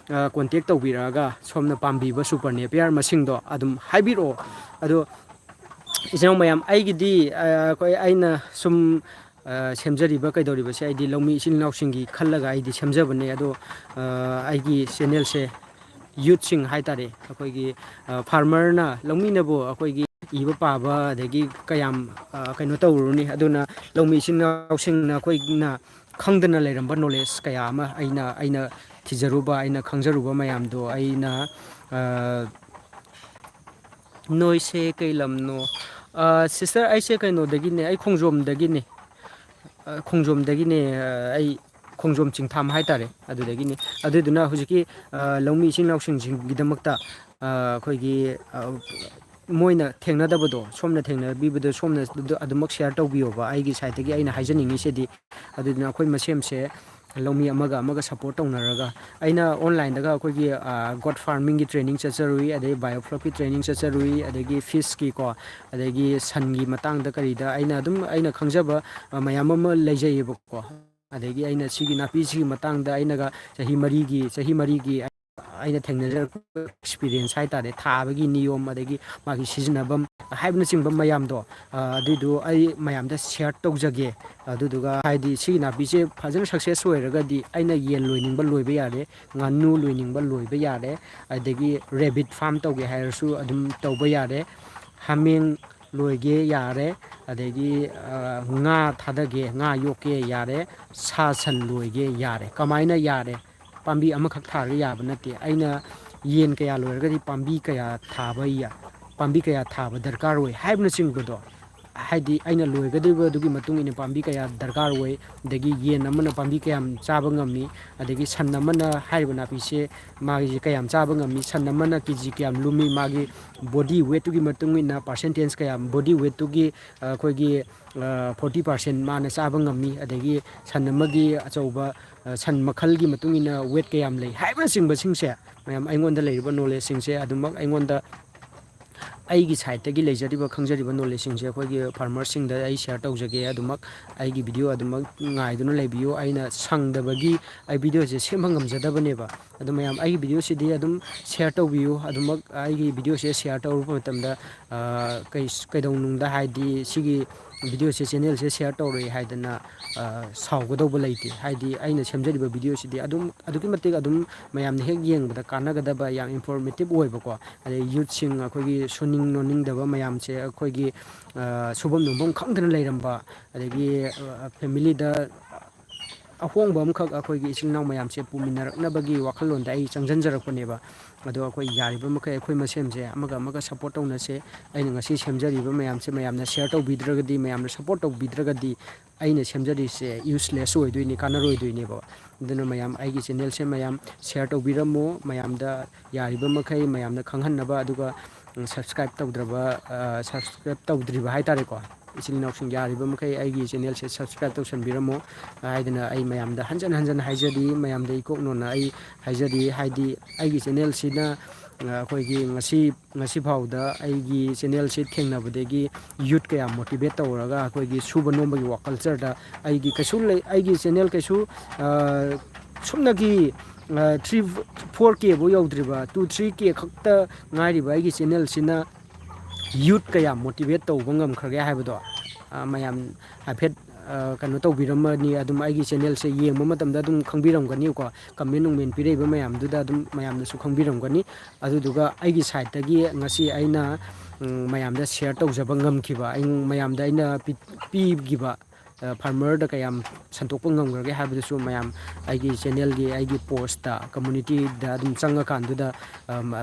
ꯀꯣꯟꯇꯦꯛ ꯇꯧꯕꯤꯔꯛꯑꯒ ꯁꯣꯝꯅ ꯄꯥꯝꯕꯤꯕ ꯁꯨꯄꯔ ꯅꯦꯄꯤꯌꯥꯔ ꯃꯁꯤꯡꯗꯣ ꯑꯗꯨꯝ ꯍꯥꯏꯕꯤꯔꯛꯑꯣ ꯑꯗꯣ ꯏꯆꯤꯟꯅꯥꯎ ꯃꯌꯥꯝ ꯑꯩꯒꯤꯗꯤ ꯑꯩꯅ ꯁꯨꯝ ꯁꯦꯝꯖꯔꯤꯕ ꯀꯩꯗꯧꯔꯤꯕꯁꯦ ꯑꯩꯗꯤ ꯂꯧꯃꯤ ꯏꯆꯤꯜ ꯏꯅꯥꯎꯁꯤꯡꯒꯤ ꯈꯜꯂꯒ ꯑꯩꯗꯤ ꯁꯦꯝꯖꯕꯅꯦ ꯑꯗꯣ ꯑꯩꯒꯤ ꯆꯦꯅꯦꯜꯁꯦ ꯌꯨꯠꯁꯤꯡ ꯍꯥꯏꯇꯥꯔꯦ ꯑꯩꯈꯣꯏꯒꯤ ꯐꯥꯔꯃꯔꯅ ꯂꯧꯃꯤꯅꯕꯨ ꯑꯩꯈꯣꯏꯒꯤ ꯏꯕ ꯄꯥꯕ ꯑꯗꯒꯤ ꯀꯌꯥꯝ ꯀꯩꯅꯣ ꯇꯧꯔꯨꯅꯤ ꯑꯗꯨꯅ ꯂꯧꯃꯤ ꯏꯆꯤꯜ ꯏꯅꯥꯎꯁꯤꯡꯅ ꯑꯩꯈꯣꯏꯅ ꯈꯪꯗꯅ ꯂꯩꯔꯝꯕ ꯅꯣꯂꯦꯖ ꯀꯌꯥ ꯑꯃ ꯑꯩꯅ ꯊꯤꯖꯔꯨꯕ ꯑꯩꯅ ꯈꯪꯖꯔꯨꯕ ꯃꯌꯥꯝꯗꯣ ꯑꯩꯅ ꯅꯣꯏꯁꯦ ꯀꯩ ꯂꯝꯅꯣ ꯁꯤꯁꯇꯔ ꯑꯩꯁꯦ ꯀꯩꯅꯣꯗꯒꯤꯅꯦ ꯑꯩ ꯈꯣꯡꯖꯣꯝꯗꯒꯤꯅꯦ ꯈꯣꯡꯖꯣꯝꯗꯒꯤꯅꯦ ꯑꯩ ꯈꯣꯡꯖꯣꯝ ꯆꯤꯡꯊꯥꯝ ꯍꯥꯏꯇꯥꯔꯦ ꯑꯗꯨꯗꯒꯤꯅꯤ ꯑꯗꯨꯗꯨꯅ ꯍꯧꯖꯤꯛꯀꯤ ꯂꯧꯃꯤ ꯏꯆꯤꯜ ꯏꯅꯥꯎꯁꯤꯡꯒꯤꯗꯃꯛꯇ ꯑꯩꯈꯣꯏꯒꯤ ꯃꯣꯏꯅ ꯊꯦꯡꯅꯗꯕꯗꯣ ꯁꯣꯝꯅ ꯊꯦꯡꯅꯕꯤꯕꯗꯣ ꯁꯣꯝꯅ ꯑꯗꯨꯃꯛ ꯁꯤꯌꯥꯔ ꯇꯧꯕꯤꯌꯣꯕ ꯑꯩꯒꯤ ꯁꯥꯏꯠꯇꯒꯤ ꯑꯩꯅ ꯍꯥꯏꯖꯅꯤꯡꯉꯤꯁꯤꯗꯤ ꯑꯗꯨꯗꯨꯅ ꯑꯩꯈꯣই ꯃꯁꯦꯝꯁꯦ ꯂꯧꯃꯤ ꯑꯃꯒ ꯑꯃꯒ ꯁꯞꯄꯣꯔꯠ ꯇꯧꯅꯔꯒ ꯑꯩꯅ ꯑꯣꯟꯂꯥꯏꯟꯗꯒ ꯑꯩꯈꯣꯏꯒꯤ ꯒꯣꯠ ꯐꯥꯔꯃꯤꯡꯒꯤ ꯇ꯭ꯔꯦꯅꯤꯡ ꯆꯠꯆꯔꯨꯏ ꯑꯗꯩ ꯕꯥꯏꯑꯣꯐ꯭ꯂꯣꯛꯀꯤ ꯇ꯭ꯔꯦꯅꯤꯡ ꯆꯠꯆꯔꯨꯏ ꯑꯗꯒꯤ ꯐꯤꯁꯀꯤꯀꯣ ꯑꯗꯒꯤ ꯁꯟꯒꯤ ꯃꯇꯥꯡꯗ ꯀꯔꯤꯗ ꯑꯩꯅ ꯈꯪꯖꯕ ꯃꯌꯥꯝ ꯑꯃ ꯂꯩꯖꯩꯌꯦꯕꯀꯣ ꯑꯗꯒꯤ ꯑꯩꯅ ꯁꯤꯒꯤ ꯅꯥꯄꯤꯁꯤꯒꯤ ꯃꯇꯥꯡꯗ ꯑꯩꯅꯒ ꯆꯍꯤ ꯃꯔꯤꯒꯤ ꯑꯩꯅ ꯊꯦꯡꯅꯖꯔꯛꯄ ꯑꯦꯛꯁꯄꯤꯔꯤꯌꯦꯟꯁ ꯍꯥꯏꯇꯥꯔꯦ ꯊꯥꯕꯒꯤ ꯅꯤꯌꯣꯝ ꯑꯗꯒꯤ ꯃꯥꯒꯤ ꯁꯤꯖꯤꯟꯅꯐꯝ ꯍꯥꯏꯕꯅꯆꯤꯡꯕ ꯃꯌꯥꯝꯗꯣ ꯑꯗꯨꯏꯗꯨ ꯑꯩ ꯃꯌꯥꯝꯗ ꯁꯤꯌꯥꯔ ꯇꯧꯖꯒꯦ ꯑꯗꯨꯗꯨꯒ ꯍꯥꯏꯗꯤ ꯁꯤꯒꯤ ꯅꯥꯄꯤꯁꯦ ꯐꯖꯅ ꯁꯛꯁꯦꯁ ꯑꯣꯏꯔꯒꯗꯤ ꯑꯩꯅ ꯌꯦꯟ ꯂꯣꯏꯅꯤꯡꯕ ꯂꯣꯏꯕ ꯌꯥꯔꯦ ꯉꯥꯅꯨ ꯂꯣꯏꯅꯤꯡꯕ ꯂꯣꯏꯕ ꯌꯥꯔꯦ ꯑꯗꯒꯤ ꯔꯦꯕꯤꯠ ꯐꯥꯝ ꯇꯧꯒꯦ ꯍꯥꯏꯔꯁꯨ ꯑꯗꯨꯝ ꯇꯧꯕ ꯌꯥꯔꯦ ꯍꯥꯃꯦꯡ ꯂꯣꯏꯒꯦ ꯌꯥꯔꯦ ꯑꯗꯒꯤ ꯉꯥ ꯊꯥꯗꯒꯦ ꯉꯥ ꯌꯣꯛꯀꯦ ꯌꯥꯔꯦ ꯁꯥ ꯁꯟ ꯂꯣꯏꯒꯦ ꯌꯥꯔꯦ ꯀꯃꯥꯏꯅ ꯌꯥꯔꯦ ꯄꯥꯝꯕꯤ ꯑꯃꯈꯛ ꯊꯥꯔꯒ ꯌꯥꯕ ꯅꯠꯇꯦ ꯑꯩꯅ ꯌꯦꯟ kaya ꯂꯣꯏꯔꯒꯗꯤ ꯄꯥꯝꯕꯤ kaya ꯊꯥꯕ ꯗꯔꯀꯥꯔ ꯑꯣꯏ ꯍꯥꯏꯕꯅꯆꯤꯡꯕꯗꯣ ꯍꯥꯏꯗꯤ ꯑꯩꯅ ꯂꯣꯏꯒꯗꯧꯔꯤꯕ ꯑꯗꯨꯒꯤ ꯃꯇꯨꯡ ꯏꯟꯅ ꯄꯥꯝꯕꯤ kaya ꯗꯔꯀꯥꯔ ꯑꯣꯏ ꯑꯗꯒꯤ ꯌꯦꯟ ꯑꯃꯅ ꯄꯥꯝꯕꯤ kayam ꯆꯥꯕ ꯉꯝꯃꯤ ꯑꯗꯒꯤ ꯁꯟ ꯑꯃꯅ ꯍꯥꯏꯔꯤꯕ ꯅꯥꯄꯤꯁꯦ ꯃꯥꯒꯤ kayam ꯆꯥꯕ ꯉꯝꯃꯤ ꯁꯟ ꯑꯃꯅ keji kayam ꯂꯨꯝꯃꯤ ꯃꯥꯒꯤ ꯕꯣꯗꯤ ꯋꯦꯠꯇꯨꯒꯤ ꯃꯇꯨꯡ ꯏꯟꯅ ꯄꯥꯔꯁꯦꯟꯇꯦꯖ kaya ꯕꯣꯗꯤ ꯋꯦꯠꯇꯨꯒꯤ ꯑꯩꯈꯣꯏꯒꯤ 40% ꯃꯥꯅ ꯆꯥꯕ ꯉꯝꯃꯤ ꯑꯗꯒꯤ ꯁꯟ ꯑꯃꯒꯤ ꯑꯆꯧꯕ ꯁꯟ ꯃꯈꯜꯒꯤ ꯃꯇꯨꯡ ꯏꯟꯅ ꯋꯦꯠ kayam ꯂꯩ ꯍꯥꯏꯕꯅꯆꯤꯡꯕꯁꯤꯡꯁꯦ ꯃꯌꯥꯝ ꯑꯩꯉꯣꯟꯗ ꯂꯩꯔꯤꯕ ꯅꯣꯂꯦꯖꯁꯤꯡꯁꯦ ꯑꯗꯨꯃꯛ ꯑꯩꯉꯣꯟꯗ ꯑꯩꯒꯤ ꯁꯥꯏꯠꯇꯒꯤ ꯂꯩꯖꯔꯤꯕ ꯈꯪꯖꯔꯤꯕ ꯅꯣꯂꯦꯖꯁꯤꯡꯁꯦ ꯑꯩꯈꯣꯏꯒꯤ ꯐꯥꯔꯃꯔꯁꯤꯡꯗ ꯑꯩ ꯁꯤꯌꯥꯔ ꯇꯧꯖꯒꯦ ꯑꯗꯨꯃꯛ ꯑꯩꯒꯤ ꯚꯤꯗꯤꯑꯣ ꯑꯗꯨꯃꯛ ꯉꯥꯏꯗꯨꯅ ꯂꯩꯕꯤꯌꯨ ꯑꯩꯅ ꯁꯪꯗꯕꯒꯤ ꯑꯩ ꯚꯤꯗꯤꯑꯣꯁꯦ ꯁꯦꯝꯕ ꯉꯝꯖꯗꯕꯅꯦꯕ ꯑꯗꯨ ꯃꯌꯥꯝ ꯑꯩꯒꯤ ꯚꯤꯗꯤꯑꯣꯁꯤꯗꯤ ꯑꯗꯨꯝ ꯁꯤꯌꯥꯔ ꯇꯧꯕꯤꯌꯨ ꯑꯗꯨꯃꯛ ꯑꯩꯒꯤ ꯚꯤꯗꯤꯑꯣꯁꯦ ꯁꯤꯌꯥꯔ ꯇꯧꯔꯨꯕ ꯃꯇꯝꯗ ꯀꯩꯗꯧꯅꯨꯡꯗ ꯍꯥꯏꯗꯤ ꯁꯤꯒꯤ ꯚꯤꯗꯤꯑꯣꯁꯦ ꯆꯦꯅꯦꯜꯁꯦ ꯁꯤꯌꯥꯔ ꯇꯧꯔꯛꯏ ꯍꯥꯏꯗꯅ ꯁꯥꯎꯒꯗꯧꯕ ꯂꯩꯇꯦ ꯍꯥꯏꯗꯤ ꯑꯩꯅ ꯁꯦꯝꯖꯔꯤꯕ ꯚꯤꯗꯤꯑꯣꯁꯤꯗꯤ ꯑꯗꯨꯛꯀꯤ ꯃꯇꯤꯛ ꯑꯗꯨꯝ ꯃꯌꯥꯝꯅ ꯍꯦꯛ ꯌꯦꯡꯕꯗ ꯀꯥꯟꯅꯒꯗꯕ ꯌꯥꯝ ꯏꯟꯐꯣꯔꯃꯦꯇꯤꯞ ꯑꯣꯏꯕꯀꯣ ꯑꯗꯩ ꯌꯨꯠꯁꯤꯡ ꯑꯩꯈꯣꯏꯒꯤ ꯁꯨꯅꯤꯡ ꯅꯣꯅꯤꯡꯗꯕ ꯃꯌꯥꯝꯁꯦ ꯑꯩꯈꯣꯏꯒꯤ ꯁꯨꯐꯝ ꯅꯣꯝꯐꯝ ꯈꯪꯗꯅ ꯂꯩꯔꯝꯕ ꯑꯗꯒꯤ ꯐꯦꯃꯤꯂꯤꯗ ꯑꯍꯣꯡꯕ ꯑꯃꯈꯛ ꯑꯩꯈꯣꯏꯒꯤ ꯏꯆꯤꯜ ꯏꯅꯥꯎ ꯃꯌꯥꯝꯁꯦ ꯄꯨꯃꯤꯟꯅꯔꯛꯅꯕꯒꯤ ꯋꯥꯈꯜꯂꯣꯟꯗ ꯑꯩ ꯆꯪꯁꯤꯟꯖꯔꯛꯄꯅꯦꯕ ꯑꯗꯣ ꯑꯩꯈꯣꯏ ꯌꯥꯔꯤꯕ ꯃꯈꯩ ꯑꯩꯈꯣꯏ ꯃꯁꯦꯝꯁꯦ ꯑꯃꯒ ꯑꯃꯒ ꯁꯞꯄꯣꯔꯠ ꯇꯧꯅꯁꯦ ꯑꯩꯅ ꯉꯁꯤ ꯁꯦꯝꯖꯔꯤꯕ ꯃꯌꯥꯝꯁꯦ ꯃꯌꯥꯝꯅ ꯁꯤꯌꯥꯔ ꯇꯧꯕꯤꯗ꯭ꯔꯒꯗꯤ ꯃꯌꯥꯝꯅ ꯁꯞꯄꯣꯔꯠ ꯇꯧꯕꯤꯗ꯭ꯔꯒꯗꯤ ꯑꯩꯅ ꯁꯦꯝꯖꯔꯤꯁꯦ ꯌꯨꯁꯂꯦꯁ ꯑꯣꯏꯗꯣꯏꯅꯤ ꯀꯥꯟꯅꯔꯣꯏꯗꯣꯏꯅꯦꯕ ꯑꯗꯨꯅ ꯃꯌꯥꯝ ꯑꯩꯒꯤ ꯆꯦꯅꯦꯜꯁꯦ ꯃꯌꯥꯝ ꯁꯤꯌꯥꯔ ꯇꯧꯕꯤꯔꯝꯃꯨ ꯃꯌꯥꯝꯗ ꯌꯥꯔꯤꯕ ꯃꯈꯩ ꯃꯌꯥꯝꯅ ꯈꯪꯍꯟꯅꯕ ꯑꯗꯨꯒ ꯁꯕꯁꯀ꯭ꯔꯥꯏꯞ ꯇꯧꯗ꯭ꯔꯤꯕ ꯍꯥꯏꯇꯥꯔꯦꯀꯣ ꯏꯆꯤꯜ ꯏꯅꯥꯎꯁꯤꯡ ꯌꯥꯔꯤꯕ ꯃꯈꯩ ꯑꯩꯒꯤ ꯆꯦꯅꯦꯜꯁꯦ ꯁꯕꯁꯀ꯭ꯔꯥꯏꯞ ꯇꯧꯁꯟꯕꯤꯔꯝꯃꯨ ꯍꯥꯏꯗꯅ ꯑꯩ ꯃꯌꯥꯝꯗ ꯍꯟꯖꯟ ꯍꯟꯖꯟ ꯍꯥꯏꯖꯔꯤ ꯃꯌꯥꯝꯗ ꯏꯀꯣꯛꯅꯣꯅ ꯑꯩ ꯍꯥꯏꯖꯔꯤ ꯍꯥꯏꯗꯤ ꯑꯩꯒꯤ ꯆꯦꯅꯦꯜꯁꯤꯅ ꯑꯩꯈꯣꯏꯒꯤ ꯉꯁꯤ ꯐꯥꯎꯗ ꯑꯩꯒꯤ ꯆꯦꯅꯦꯜꯁꯤ ꯊꯦꯡꯅꯕꯗꯒꯤ ꯌꯨꯠ kaya ꯃꯣꯇꯤꯚꯦꯠ ꯇꯧꯔꯒ ꯑꯩꯈꯣꯏꯒꯤ ꯁꯨꯕ ꯅꯣꯝꯕꯒꯤ ꯋꯥꯈꯜꯆꯔꯗ ꯑꯩꯒꯤ ꯆꯦꯅꯦꯜ kaisu ꯁꯨꯝꯅꯒꯤ 4K ꯐꯥꯎ ꯌꯧꯗ꯭ꯔꯤꯕ 2-3K ꯈꯛꯇ ꯉꯥꯏꯔꯤꯕ ꯑꯩꯒꯤ ꯆꯦꯅꯦꯜꯁꯤꯅ ꯌꯨꯠ kaya ꯃꯣꯇꯤꯚꯦꯠ ꯇꯧꯕ ꯉꯝꯈ꯭ꯔꯒꯦ ꯍꯥꯏꯕꯗꯣ ꯃꯌꯥꯝ ꯍꯥꯏꯐꯦꯠ ꯀꯩꯅꯣ ꯇꯧꯕꯤꯔꯝꯃꯅꯤ ꯑꯗꯨꯝ ꯑꯩꯒꯤ ꯆꯦꯅꯦꯜꯁꯦ ꯌꯦꯡꯕ ꯃꯇꯝꯗ ꯑꯗꯨꯝ ꯈꯪꯕꯤꯔꯝꯒꯅꯤꯀꯣ ꯀꯃꯦꯟ ꯅꯨꯡꯃꯦꯟ ꯄꯤꯔꯛꯏꯕ ꯃꯌꯥꯝꯗꯨꯗ ꯑꯗꯨꯝ ꯃꯌꯥꯝꯅꯁꯨ ꯈꯪꯕꯤꯔꯝꯒꯅꯤ ꯑꯗꯨꯗꯨꯒ ꯑꯩꯒꯤ ꯁꯥꯏꯠꯇꯒꯤ ꯉꯁꯤ ꯑꯩꯅ ꯃꯌꯥꯝꯗ ꯁꯤꯌꯥꯔ ꯇꯧꯖꯕ ꯉꯝꯈꯤꯕ ꯃꯌꯥꯝꯗ ꯑꯩꯅ ꯄꯤꯈꯤꯕ ꯐꯥꯔꯃꯔꯗ ꯀꯌꯥꯝ ꯁꯟꯗꯣꯛꯄ ꯉꯝꯈ꯭ꯔꯒꯦ ꯍꯥꯏꯕꯗꯨꯁꯨ ꯃꯌꯥꯝ ꯑꯩꯒꯤ ꯆꯦꯅꯦꯜꯒꯤ ꯑꯩꯒꯤ ꯄꯣꯁꯇ ꯀꯝꯃꯨꯅꯤꯇꯤꯗ ꯑꯗꯨꯝ ꯆꯪꯉꯀꯥꯟꯗꯨꯗ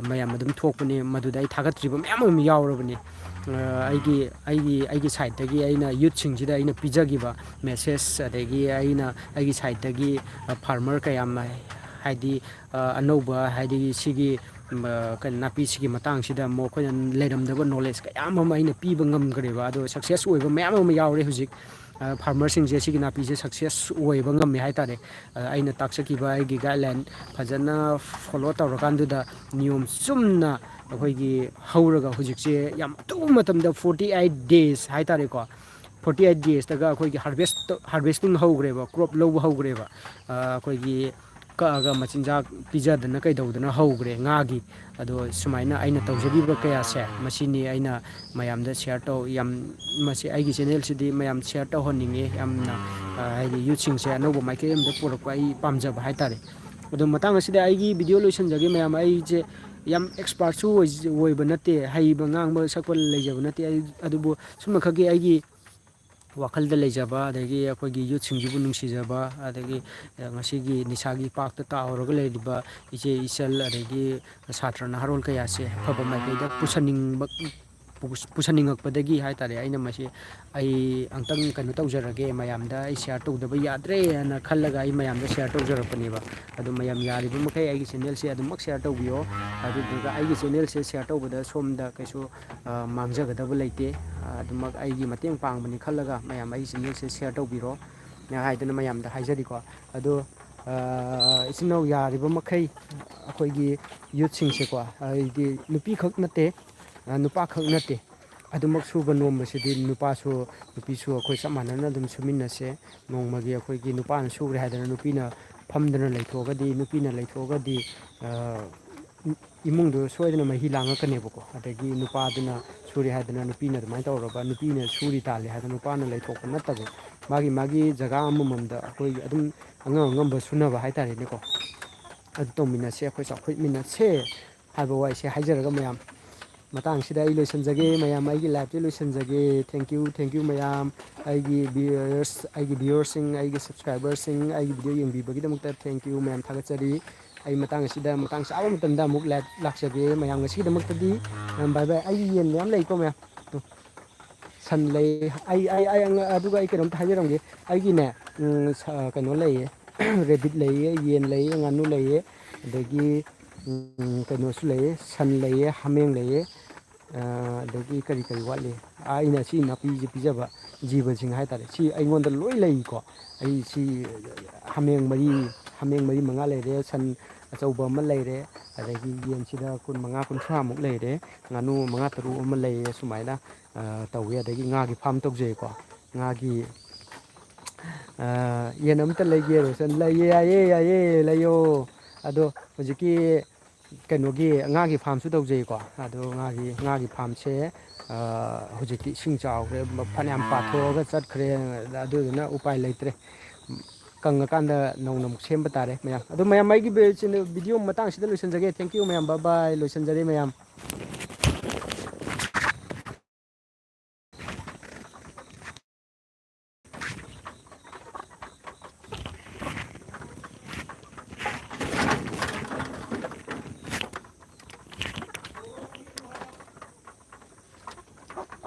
ꯃꯌꯥꯝ ꯑꯗꯨꯝ ꯊꯣꯛꯄꯅꯤ ꯃꯗꯨꯗ ꯑꯩ ꯊꯥꯒꯠꯇ꯭ꯔꯤꯕ ꯃꯌꯥꯝ ꯑꯃ ꯌꯥꯎꯔꯕꯅꯤ ꯑꯩꯒꯤ ꯁꯥꯏꯠꯇꯒꯤ ꯑꯩꯅ ꯌꯨꯠꯁꯤꯡꯁꯤꯗ ꯑꯩꯅ ꯄꯤꯖꯈꯤꯕ ꯃꯦꯁꯦꯖ ꯑꯗꯒꯤ ꯑꯩꯒꯤ ꯁꯥꯏꯠꯇꯒꯤ ꯐꯥꯔꯃꯔ kayam ꯍꯥꯏꯗꯤ ꯑꯅꯧꯕ ꯍꯥꯏꯗꯤ ꯁꯤꯒꯤ ꯀꯩꯅꯣ ꯅꯥꯄꯤꯁꯤꯒꯤ ꯃꯇꯥꯡꯁꯤꯗ ꯑꯃꯨꯛ ꯑꯩꯈꯣꯏꯅ ꯂꯩꯔꯝꯗꯕ ꯅꯣꯂꯦꯖ ꯀꯌꯥ ꯑꯃ ꯑꯩꯅ ꯄꯤꯕ ꯉꯝꯈ꯭ꯔꯦꯕ ꯑꯗꯣ ꯁꯛꯁꯦꯁ ꯑꯣꯏꯕ ꯃꯌꯥꯝ ꯑꯃ ꯌꯥꯎꯔꯦ ꯍꯧꯖꯤꯛ ꯐꯥꯔꯃꯔꯁꯤꯡꯁꯦ ꯁꯤꯒꯤ ꯅꯥꯄꯤꯁꯦ ꯁꯛꯁꯦꯁ ꯑꯣꯏꯕ ꯉꯝꯃꯦ ꯍꯥꯏꯇꯥꯔꯦ ꯑꯩꯅ ꯇꯥꯛꯆꯈꯤꯕ ꯑꯩꯒꯤ ꯒꯥꯏꯗꯂꯥꯏꯟ ꯐꯖꯅ ꯐꯣꯂꯣ ꯇꯧꯔꯀꯥꯟꯗꯨꯗ ꯅꯤꯌꯣꯝ ꯆꯨꯝꯅ ꯑꯩꯈꯣꯏꯒꯤ ꯍꯧꯔꯒ ꯍꯧꯖꯤꯛꯁꯦ ꯌꯥꯝ ꯑꯊꯨꯕ ꯃꯇꯝꯗ 48 days ꯍꯥꯏꯇꯥꯔꯦꯀꯣ 48 daysꯇꯒ ꯑꯩꯈꯣꯏꯒꯤ ꯍꯥꯔꯚꯦꯁꯇꯤꯡ ꯍꯧꯈ꯭ꯔꯦꯕ ꯀ꯭ꯔꯣꯞ ꯂꯧꯕ ꯍꯧꯈ꯭ꯔꯦꯕ ꯑꯩꯈꯣꯏꯒꯤ ꯀꯛꯑꯒ ꯃꯆꯤꯟꯖꯥꯛ ꯄꯤꯖꯗꯅ ꯀꯩꯗꯧꯗꯅ ꯍꯧꯈ꯭ꯔꯦ ꯉꯥꯒꯤ ꯑꯗꯣ ꯁꯨꯃꯥꯏꯅ ꯑꯩꯅ ꯇꯧꯖꯔꯤꯕ ꯀꯌꯥꯁꯦ ꯃꯁꯤꯅꯤ ꯑꯩꯅ ꯃꯌꯥꯝꯗ ꯁꯤꯌꯥꯔ ꯇꯧ ꯃꯁꯤ ꯑꯩꯒꯤ ꯆꯦꯅꯦꯜꯁꯤꯗꯤ ꯃꯌꯥꯝ ꯁꯤꯌꯥꯔ ꯇꯧꯍꯟꯅꯤꯡꯉꯦ ꯌꯥꯝꯅ ꯍꯥꯏꯗꯤ ꯌꯨꯠꯁꯤꯡꯁꯦ ꯑꯅꯧꯕ ꯃꯥꯏꯀꯩ ꯑꯃꯗ ꯄꯨꯔꯛꯄ ꯑꯩ ꯄꯥꯝꯖꯕ ꯍꯥꯏꯇꯥꯔꯦ ꯑꯗꯣ ꯃꯇꯥꯡ ꯑꯁꯤꯗ ꯑꯩꯒꯤ ꯚꯤꯗꯤꯑꯣ ꯂꯣꯏꯁꯤꯟꯖꯒꯦ ꯃꯌꯥꯝ ꯑꯩꯁꯦ ꯌꯥꯝ ꯑꯦꯛꯁꯄꯥꯔꯠꯁꯨ ꯑꯣꯏꯕ ꯅꯠꯇꯦ ꯍꯩꯕ ꯉꯥꯡꯕ ꯁꯛꯄ ꯂꯩꯖꯕ ꯅꯠꯇꯦ ꯑꯗꯨꯕꯨ ꯁꯨꯝꯅꯈꯛꯀꯤ ꯑꯩꯒꯤ ꯋꯥꯈꯜꯗ ꯂꯩꯖꯕ ꯑꯗꯒꯤ ꯑꯩꯈꯣꯏꯒꯤ ꯌꯨꯠꯁꯤꯡꯁꯤꯕꯨ ꯅꯨꯡꯁꯤꯖꯕ ꯑꯗꯒꯤ ꯉꯁꯤꯒꯤ ꯅꯤꯁꯥꯒꯤ ꯄꯥꯛꯇ ꯇꯥꯎꯔꯒ ꯂꯩꯔꯤꯕ ꯏꯆꯦ ꯏꯆꯜ ꯑꯗꯒꯤ ꯁꯥꯇ꯭ꯔ ꯅꯍꯥꯔꯣꯜ ꯀꯌꯥꯁꯦ ꯑꯐꯕ ꯃꯥꯏꯀꯩꯗ ꯄꯨꯁꯟꯅꯤꯡꯉꯛꯄꯗꯒꯤ ꯍꯥꯏꯇꯥꯔꯦ ꯑꯩꯅ ꯃꯁꯤ ꯑꯩ ꯑꯝꯇꯪ ꯀꯩꯅꯣ ꯇꯧꯖꯔꯒꯦ ꯃꯌꯥꯝꯗ ꯑꯩ ꯁꯤꯌꯥꯔ ꯇꯧꯗꯕ ꯌꯥꯗ꯭ꯔꯦ ꯍꯥꯏꯅ ꯈꯜꯂꯒ ꯑꯩ ꯃꯌꯥꯝꯗ ꯁꯤꯌꯥꯔ ꯇꯧꯖꯔꯛꯄꯅꯦꯕ ꯑꯗꯨ ꯃꯌꯥꯝ ꯌꯥꯔꯤꯕ ꯃꯈꯩ ꯑꯩꯒꯤ ꯆꯦꯅꯦꯜꯁꯦ ꯑꯗꯨꯃꯛ ꯁꯤꯌꯥꯔ ꯇꯧꯕꯤꯌꯣ ꯑꯗꯨꯗꯨꯒ ꯑꯩꯒꯤ ꯆꯦꯅꯦꯜꯁꯦ ꯁꯤꯌꯥꯔ ꯇꯧꯕꯗ ꯁꯣꯝꯗ ꯀꯩꯁꯨ ꯃꯥꯡꯖꯒꯗꯕ ꯂꯩꯇꯦ ꯑꯗꯨꯃꯛ ꯑꯩꯒꯤ ꯃꯇꯦꯡ ꯄꯥꯡꯕꯅꯤ ꯈꯜꯂꯒ ꯃꯌꯥꯝ ꯑꯩꯒꯤ ꯆꯦꯅꯦꯜꯁꯦ ꯁꯤꯌꯥꯔ ꯇꯧꯕꯤꯔꯣ ꯍꯥꯏꯗꯅ ꯃꯌꯥꯝꯗ ꯍꯥꯏꯖꯔꯤꯀꯣ ꯑꯗꯣ ꯏꯆꯤꯟ ꯏꯅꯥꯎ ꯌꯥꯔꯤꯕ ꯃꯈꯩ ꯑꯩꯈꯣꯏꯒꯤ ꯌꯨꯠꯁꯤꯡꯁꯦꯀꯣ ꯍꯥꯏꯗꯤ ꯅꯨꯄꯤꯈꯛ ꯅꯠꯇꯦ ꯅꯨꯄꯥꯈꯛ ꯅꯠꯇꯦ ꯑꯗꯨꯃꯛ ꯁꯨꯕ ꯅꯣꯝꯕꯁꯤꯗꯤ ꯅꯨꯄꯥꯁꯨ ꯅꯨꯄꯤꯁꯨ ꯑꯩꯈꯣꯏ ꯆꯞ ꯃꯥꯟꯅꯅ ꯑꯗꯨꯝ ꯁꯨꯃꯤꯟꯅꯁꯦ ꯅꯣꯡꯃꯒꯤ ꯑꯩꯈꯣꯏꯒꯤ ꯅꯨꯄꯥꯅ ꯁꯨꯈ꯭ꯔꯦ ꯍꯥꯏꯗꯅ ꯅꯨꯄꯤꯅ ꯐꯝꯗꯅ ꯂꯩꯊꯣꯛꯑꯒꯗꯤ ꯅꯨꯄꯤꯅ ꯂꯩꯊꯣꯛꯑꯒꯗꯤ ꯏꯃꯨꯡꯗꯨ ꯁꯣꯏꯗꯅ ꯃꯍꯤ ꯂꯥꯡꯉꯛꯀꯅꯦꯕꯀꯣ ꯑꯗꯒꯤ ꯅꯨꯄꯥꯗꯨꯅ ꯁꯨꯔꯦ ꯍꯥꯏꯗꯅ ꯅꯨꯄꯤꯅ ꯑꯗꯨꯃꯥꯏꯅ ꯇꯧꯔꯒ ꯅꯨꯄꯤꯅ ꯁꯨꯔꯤ ꯇꯥꯜꯂꯦ ꯍꯥꯏꯗꯅ ꯅꯨꯄꯥꯅ ꯂꯩꯊꯣꯛꯄ ꯅꯠꯇꯕ ꯃꯥꯒꯤ ꯖꯒꯥ ꯑꯃꯃꯝꯗ ꯑꯩꯈꯣꯏ ꯑꯗꯨꯝ ꯑꯉꯝ ꯑꯉꯝꯕ ꯁꯨꯅꯕ ꯍꯥꯏꯇꯥꯔꯦꯅꯦꯀꯣ ꯑꯗꯨ ꯇꯧꯃꯤꯟꯅꯁꯦ ꯑꯩꯈꯣꯏ ꯆꯥꯎꯈꯠꯃꯤꯟꯅꯁꯦ ꯍꯥꯏꯕ ꯋꯥꯍꯩꯁꯦ ꯍꯥꯏꯖꯔꯒ ꯃꯌꯥꯝ ꯃꯇꯥꯡꯁꯤꯗ ꯑꯩ ꯂꯣꯏꯁꯤꯟꯖꯒꯦ ꯃꯌꯥꯝ ꯑꯩꯒꯤ ꯂꯥꯏꯐꯁꯦ ꯂꯣꯏꯁꯤꯟꯖꯒꯦ ꯊꯦꯡꯀ꯭ꯌꯨ ꯃꯌꯥꯝ ꯑꯩꯒꯤ ꯚꯤꯌꯔꯁꯤꯡ ꯑꯩꯒꯤ ꯁꯞꯁꯀ꯭ꯔꯥꯏꯕꯔꯁꯤꯡ ꯑꯩꯒꯤ ꯚꯤꯗꯤꯑꯣ ꯌꯦꯡꯕꯤꯕꯒꯤꯗꯃꯛꯇ ꯊꯦꯡꯀ꯭ꯌꯨ ꯃꯌꯥꯝ ꯊꯥꯒꯠꯆꯔꯤ ꯑꯩ ꯃꯇꯥꯡ ꯑꯁꯤꯗ ꯃꯇꯥꯡ ꯆꯥꯕ ꯃꯇꯝꯗ ꯑꯃꯨꯛ ꯂꯥꯛꯆꯒꯦ ꯃꯌꯥꯝ ꯉꯁꯤꯒꯤꯗꯃꯛꯇꯗꯤ ꯕꯥꯏ ꯕꯥꯏ ꯑꯩꯒꯤ ꯌꯦꯟ ꯃꯌꯥꯝ ꯂꯩꯀꯣ ꯃꯌꯥꯝ ꯁꯟ ꯂꯩ ꯑꯗꯨꯒ ꯑꯩ ꯀꯩꯅꯣꯝꯇ ꯍꯥꯏꯖꯔꯝꯒꯦ ꯑꯩꯒꯤꯅꯦ ꯀꯩꯅꯣ ꯂꯩꯌꯦ ꯔꯦꯕꯤꯠ ꯂꯩꯌꯦ ꯌꯦꯟ ꯂꯩꯌꯦ ꯉꯥꯅꯨ ꯂꯩꯌꯦ ꯑꯗꯒꯤ ꯀꯩꯅꯣꯁꯨ ꯂꯩꯌꯦ ꯁꯟ ꯂꯩꯌꯦ ꯍꯥꯃꯦꯡ ꯂꯩꯌꯦ ꯑꯗꯒꯤ ꯀꯔꯤ ꯋꯥꯠꯂꯤ ꯑꯩꯅ ꯁꯤ ꯅꯥꯄꯤꯁꯤ ꯄꯤꯖꯕ ꯖꯤꯕꯁꯤꯡ ꯍꯥꯏꯇꯥꯔꯦ ꯁꯤ ꯑꯩꯉꯣꯟꯗ ꯂꯣꯏ ꯂꯩꯀꯣ ꯑꯩ ꯁꯤ ꯍꯥꯃꯦꯡ ꯃꯔꯤ ꯃꯉꯥ ꯂꯩꯔꯦ ꯁꯟ ꯑꯆꯧꯕ ꯑꯃ ꯂꯩꯔꯦ ꯑꯗꯒꯤ ꯌꯦꯟꯁꯤꯗ 25-30 ꯂꯩꯔꯦ ꯉꯥꯅꯨ 5-6 ꯑꯃ ꯂꯩꯔꯦ ꯁꯨꯃꯥꯏꯅ ꯇꯧꯋꯦ ꯑꯗꯒꯤ ꯉꯥꯒꯤ ꯐꯥꯝ ꯇꯧꯖꯩꯀꯣ ꯉꯥꯒꯤ ꯌꯦꯟ ꯑꯃꯇ ꯂꯩꯒꯦꯔꯣ ꯂꯩꯌꯦ ꯌꯥꯏꯌꯦ ꯂꯩꯌꯣ ꯑꯗꯣ ꯍꯧꯖꯤꯛꯀꯤ ꯀꯩꯅꯣꯒꯤ ꯉꯥꯒꯤ ꯐꯥꯔꯝꯁꯨ ꯇꯧꯖꯩꯀꯣ ꯑꯗꯣ ꯉꯥꯒꯤ ꯐꯥꯔꯝꯁꯦ ꯍꯧꯖꯤꯛꯇꯤ ꯏꯁꯤꯡ ꯆꯥꯎꯈ꯭ꯔꯦ ꯐꯅꯌꯥꯝ ꯄꯥꯊꯣꯛꯑꯒ ꯆꯠꯈ꯭ꯔꯦ ꯑꯗꯨꯗꯨꯅ ꯎꯄꯥꯏ ꯂꯩꯇ꯭ꯔꯦ ꯀꯪꯉꯀꯥꯟꯗ ꯅꯧꯅ ꯑꯃꯨꯛ ꯁꯦꯝꯕ ꯇꯥꯔꯦ ꯃꯌꯥꯝ ꯑꯗꯣ ꯃꯌꯥꯝ ꯑꯩꯒꯤ ꯚꯤꯗꯤꯑꯣ ꯃꯇꯥꯡꯁꯤꯗ ꯂꯣꯏꯁꯤꯟꯖꯒꯦ ꯊꯦꯡꯀ꯭ꯌꯨ ꯃꯌꯥꯝ ꯕꯥꯏ ꯕꯥꯏ ꯂꯣꯏꯁꯤꯟꯖꯔꯦ ꯃꯌꯥꯝ